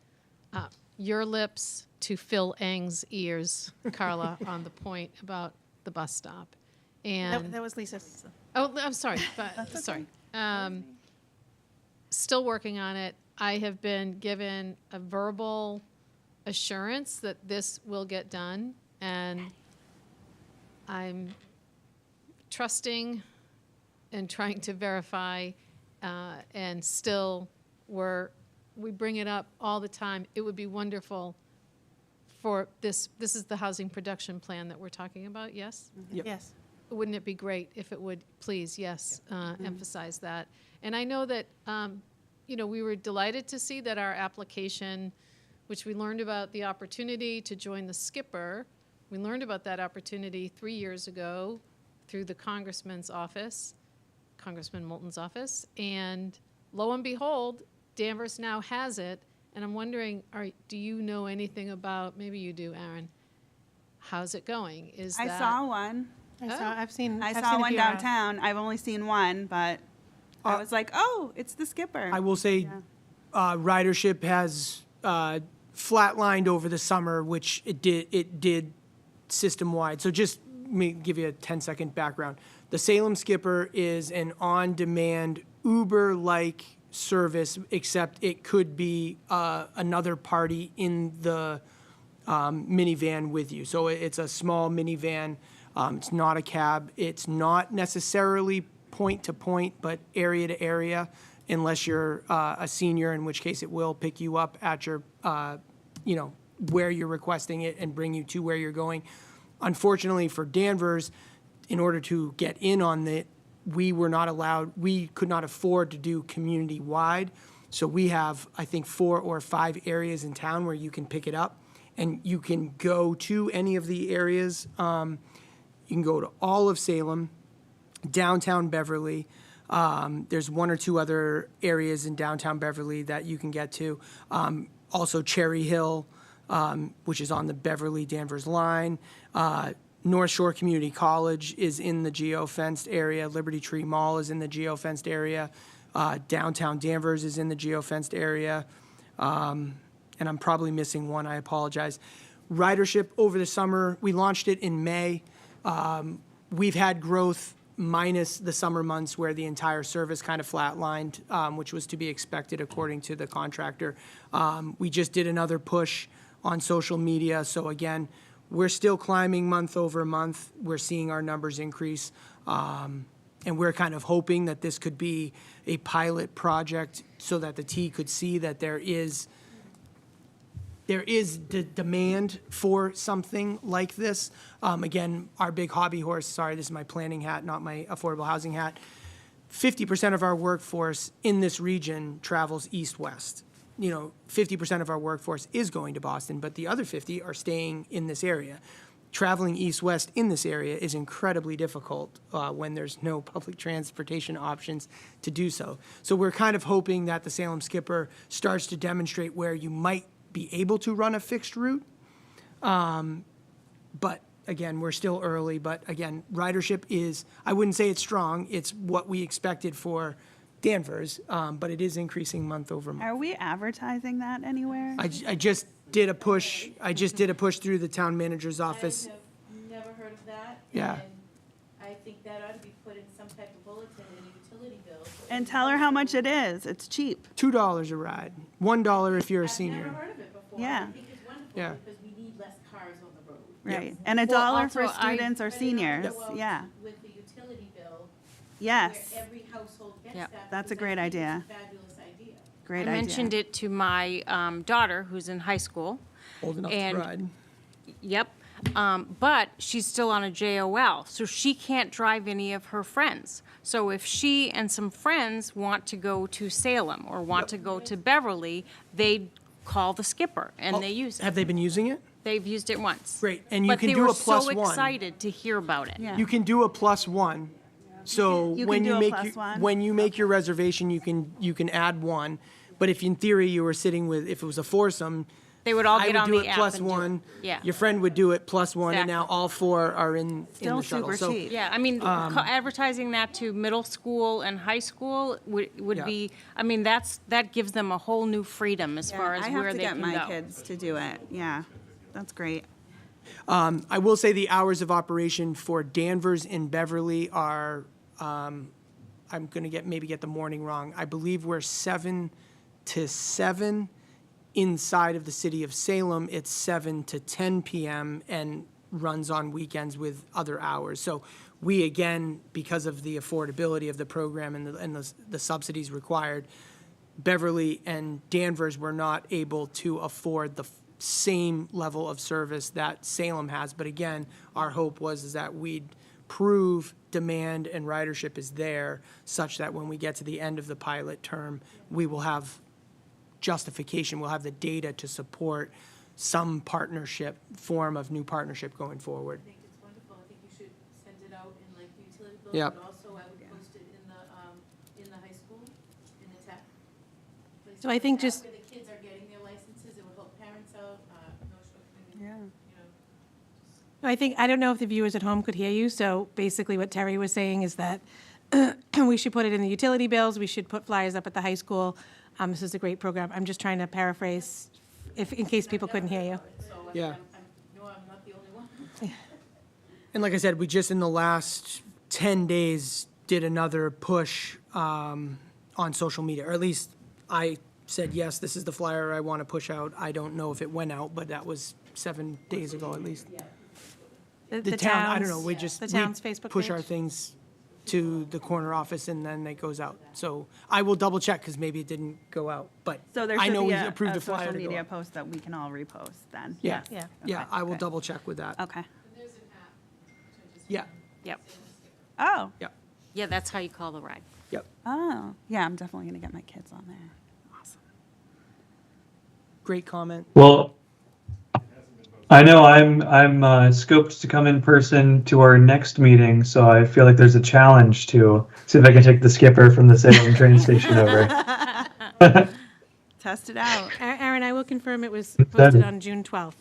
your lips to Phil Eng's ears, Carla, on the point about the bus stop. And That was Lisa. oh, I'm sorry, but sorry. Still working on it. I have been given a verbal assurance that this will get done, and I'm trusting and trying to verify, and still we bring it up all the time. It would be wonderful for this is the housing production plan that we're talking about, yes? Yes. Wouldn't it be great if it would, please, yes, emphasize that? And I know that, we were delighted to see that our application, which we learned about the opportunity to join the Skipper, we learned about that opportunity 3 years ago through the Congressman's office, Congressman Moulton's office, and lo and behold, Danvers now has it. And I'm wondering, do you know anything about, maybe you do, Aaron, how's it going? I saw one. I've seen I I've saw seen a one few around. downtown. I've only seen one, but I was like, oh, it's the Skipper. I will say, ridership has flatlined over the summer, which it did system-wide. So just let me give you a 10-second background. The Salem Skipper is an on-demand Uber-like service, except it could be another party in the minivan with you. So it's a small minivan. It's not a cab. It's not necessarily point to point, but area to area, unless you're a senior, in which case it will pick you up at your, where you're requesting it and bring you to where you're going. Unfortunately for Danvers, in order to get in on it, we could not afford to do community-wide. So we have, I think, 4 or 5 areas in town where you can pick it up, and you can go to any of the areas. You can go to all of Salem, downtown Beverly. There's 1 or 2 other areas in downtown Beverly that you can get to. Also Cherry Hill, which is on the Beverly-Danvers line. North Shore Community College is in the geo-fenced area. Liberty Tree Mall is in the geo-fenced area. Downtown Danvers is in the geo-fenced area. And I'm probably missing one, I apologize. Ridership over the summer, we launched it in May. We've had growth minus the summer months where the entire service kind of flatlined, which was to be expected according to the contractor. We just did another push on social media. So again, we're still climbing month over month. We're seeing our numbers increase. And we're kind of hoping that this could be a pilot project so that the T could see that there is the demand for something like this. Again, our big hobby horse, sorry, this is my planning hat, not my affordable housing hat. 50% of our workforce in this region travels east-west. 50% of our workforce is going to Boston, but the other 50 are staying in this area. Traveling east-west in this area is incredibly difficult when there's no public transportation options to do so. So we're kind of hoping that the Salem Skipper starts to demonstrate where you might be able to run a fixed route. But again, we're still early, but again, ridership is, I wouldn't say it's strong, it's what we expected for Danvers, but it is increasing month over month. Are we advertising that anywhere? I just did a push through the town manager's office. I have never heard of that. Yeah. And I think that ought to be put in some type of bulletin in a utility bill. And tell her how much it is. It's cheap. $2 a ride, $1 if you're a I've senior. never heard of it before. Yeah. I think it's wonderful Yeah. because we need less cars on the road. Right. And Well, $1 for also, I- students or But it ought to seniors. go out Yeah. With the utility bill, Yes. where every household gets Yep. that. That's a because I great think it's idea. a fabulous idea. Great I idea. mentioned it to my daughter, who's in high school. Old enough to And- ride. Yep. But she's still on a JOL, so she can't drive any of her friends. So if she and some friends want to go to Salem or want to go to Beverly, they call the Skipper and they use it. Have they been using it? They've used it once. Great, and you can do a But they plus were so one. excited to hear about it. Yeah. You can do a +1. So You when can you do a make plus one? when you make your reservation, you can add 1. But if in theory you were sitting with, if it was a foursome, They would all I get would on do the it app plus and do it. 1. Yeah. Your friend would do it +1, and now Exactly. all 4 are in Still the shuttle. super So cheap. Yeah, I mean, advertising that to middle school and high school would Yeah. be, I mean, that gives them a whole new freedom as far as I where have to they get can my go. kids to do it. Yeah. That's great. I will say the hours of operation for Danvers and Beverly are, I'm going to maybe get the morning wrong. I believe we're 7 to 7. Inside of the city of Salem, it's 7 to 10 p.m. and runs on weekends with other hours. So we, again, because of the affordability of the program and the subsidies required, Beverly and Danvers were not able to afford the same level of service that Salem has. But again, our hope was that we'd prove demand and ridership is there such that when we get to the end of the pilot term, we will have justification, we'll have the data to support some partnership, form of new partnership going forward. I think it's wonderful. I think you should send it out in like the utility bills, Yep. but also I would post it in the high school, in the tech. places So I like think that, just- Where the kids are getting their licenses, it would help parents out, North Shore Community, Yeah. I think, I don't know if the viewers at home could hear you, so basically what Terry was saying is that we should put it in the utility bills, we should put flyers up at the high school. This is a great program. I'm just trying to paraphrase, in case people couldn't hear you. Yeah. No, I'm not the only one. And like I said, we just in the last 10 days did another push on social media, or at least I said, yes, this is the flyer I want to push out. I don't know if it went out, but that was 7 days ago at least. The town, I don't know, we town's Facebook push our page? things to the corner office and then it goes out. So I will double check because maybe it didn't go out, but So there I should know be we a approved a flyer social to go media out. post that we can all repost then. Yeah, Yeah. yeah, Okay, I will good. double check with that. Okay. Yeah, Yep. Oh, yeah, Yeah, that's how you call the ride. yep. oh, yeah, I'm definitely gonna get my kids on there. Awesome. Great comment. Well, I know I'm scoped to come in person to our next meeting, so I feel like there's a challenge to see if I can take the skipper from the Salem train station over. Test it out. Aaron, I will confirm it was Excited. posted on June 12th.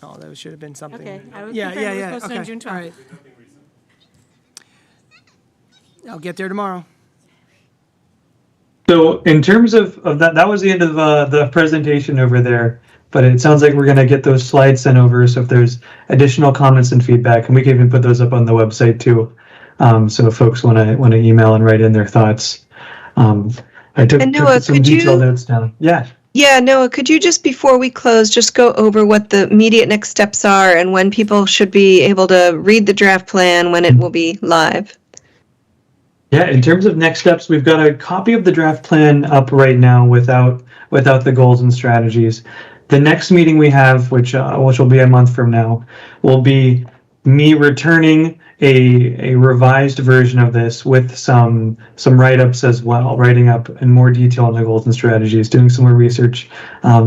Oh, that should have been something. Okay, I will Yeah, confirm yeah, it was yeah, posted on okay, June all 12th. right. I'll get there tomorrow. So in terms of that, that was the end of the presentation over there. But it sounds like we're going to get those slides sent over. So if there's additional comments and feedback, and we can even put those up on the website too. So if folks want to email and write in their thoughts. I took And Noah, some could you- detailed notes down. Yeah. Yeah, Noah, could you just, before we close, just go over what the immediate next steps are and when people should be able to read the draft plan, when it will be live? Yeah, in terms of next steps, we've got a copy of the draft plan up right now without the goals and strategies. The next meeting we have, which will be a month from now, will be me returning a revised version of this with some write-ups as well, writing up in more detail on the goals and strategies, doing some more research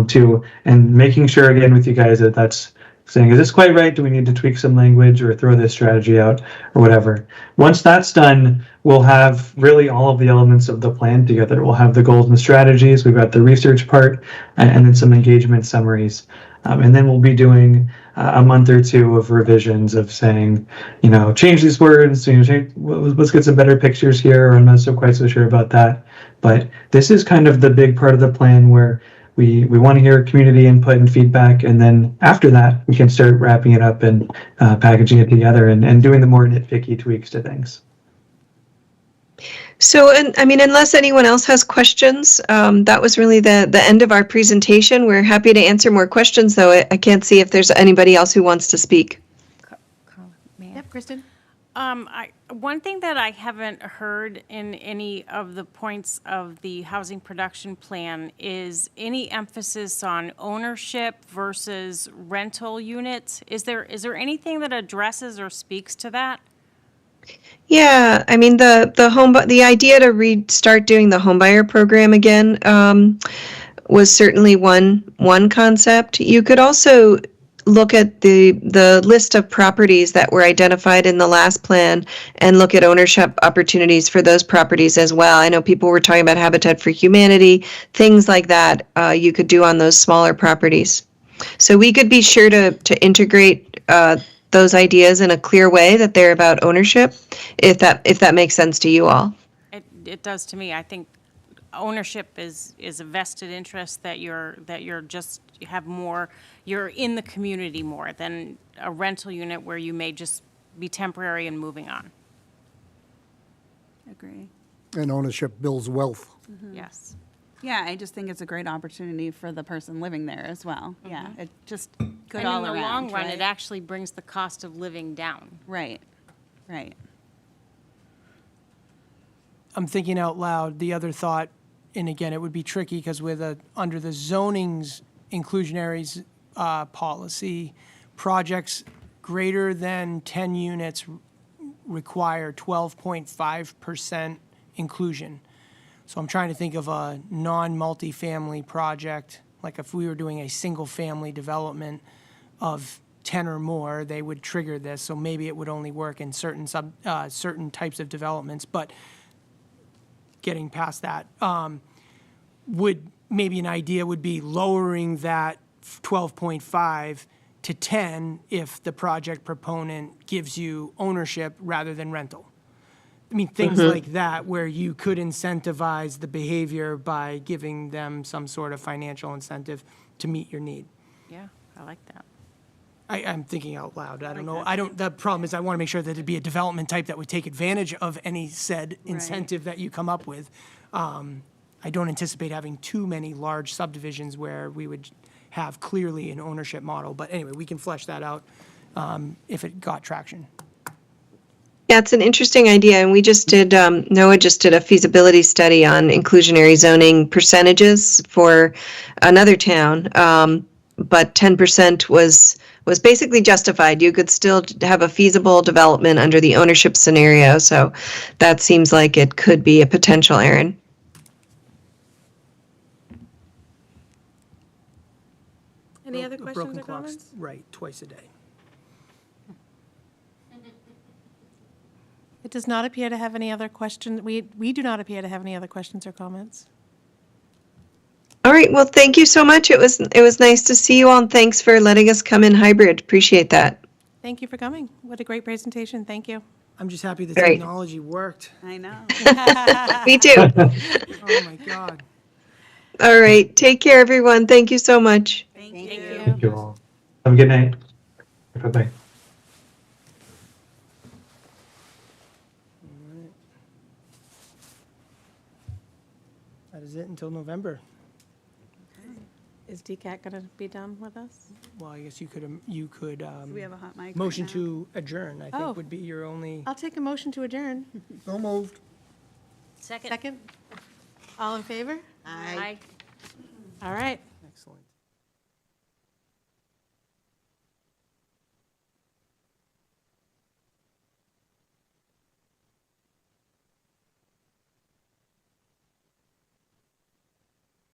too, and making sure again with you guys that that's saying, is this quite right? Do we need to tweak some language or throw this strategy out or whatever? Once that's done, we'll have really all of the elements of the plan together. We'll have the goals and strategies. We've got the research part and then some engagement summaries. And then we'll be doing a month or two of revisions of saying, change these words, let's get some better pictures here, or I'm not quite so sure about that. But this is kind of the big part of the plan where we want to hear community input and feedback, and then after that, we can start wrapping it up and packaging it together and doing the more nitpicky tweaks to things. So, and I mean, unless anyone else has questions, that was really the end of our presentation. We're happy to answer more questions, though I can't see if there's anybody else who wants to speak. Yep, Kristen? One thing that I haven't heard in any of the points of the housing production plan is any emphasis on ownership versus rental units. Is there anything that addresses or speaks to that? Yeah, I mean, the idea to restart doing the homebuyer program again was certainly one concept. You could also look at the list of properties that were identified in the last plan and look at ownership opportunities for those properties as well. I know people were talking about Habitat for Humanity, things like that you could do on those smaller properties. So we could be sure to integrate those ideas in a clear way that they're about ownership, if that makes sense to you all. It does to me. I think ownership is a vested interest that you're in the community more than a rental unit where you may just be temporary and moving on. Agree. And ownership builds wealth. Yes. Yeah, I just think it's a great opportunity for the person living there as well. Yeah, it just good And all in around. the long run, right? it actually brings the cost of living down. Right, right. I'm thinking out loud, the other thought, and again, it would be tricky because under the zoning's inclusionaries policy, projects greater than 10 units require 12.5% inclusion. So I'm trying to think of a non-multifamily project, like if we were doing a single-family development of 10 or more, they would trigger this. So maybe it would only work in certain types of developments, but getting past that, maybe an idea would be lowering that 12.5 to 10 if the project proponent gives you ownership rather than rental. I mean, things like that, where you could incentivize the behavior by giving them some sort of financial incentive to meet your need. Yeah, I like that. I'm thinking out loud. I don't know. The problem is I want to make sure that it'd be a development type that would take advantage of any said incentive that you come up with. I don't anticipate having too many large subdivisions where we would have clearly an ownership model. But anyway, we can flesh that out if it got traction. Yeah, it's an interesting idea, and we just did, NOAA just did a feasibility study on inclusionary zoning percentages for another town, but 10% was basically justified. You could still have a feasible development under the ownership scenario, so that seems like it could be a potential, Aaron. Any other A questions broken or clock's comments? right, twice a day. It does not appear to have any other questions. We do not appear to have any other questions or comments. All right, well, thank you so much. It was nice to see you all, and thanks for letting us come in hybrid. Appreciate that. Thank you for coming. What a great presentation. Thank you. I'm just happy the Great. technology worked. I know. Me too. Oh, my God. All right, take care, everyone. Thank you so much. Thank Thank you. you. Thank you all. Have a good night. Bye-bye. That is it until November. Is DCAT going to be done with us? Well, I guess you could, We have a hot mic right motion now. to adjourn, I Oh. think would be your only. I'll take a motion to adjourn. So moved. Second. Second? All in favor? Aye. All right.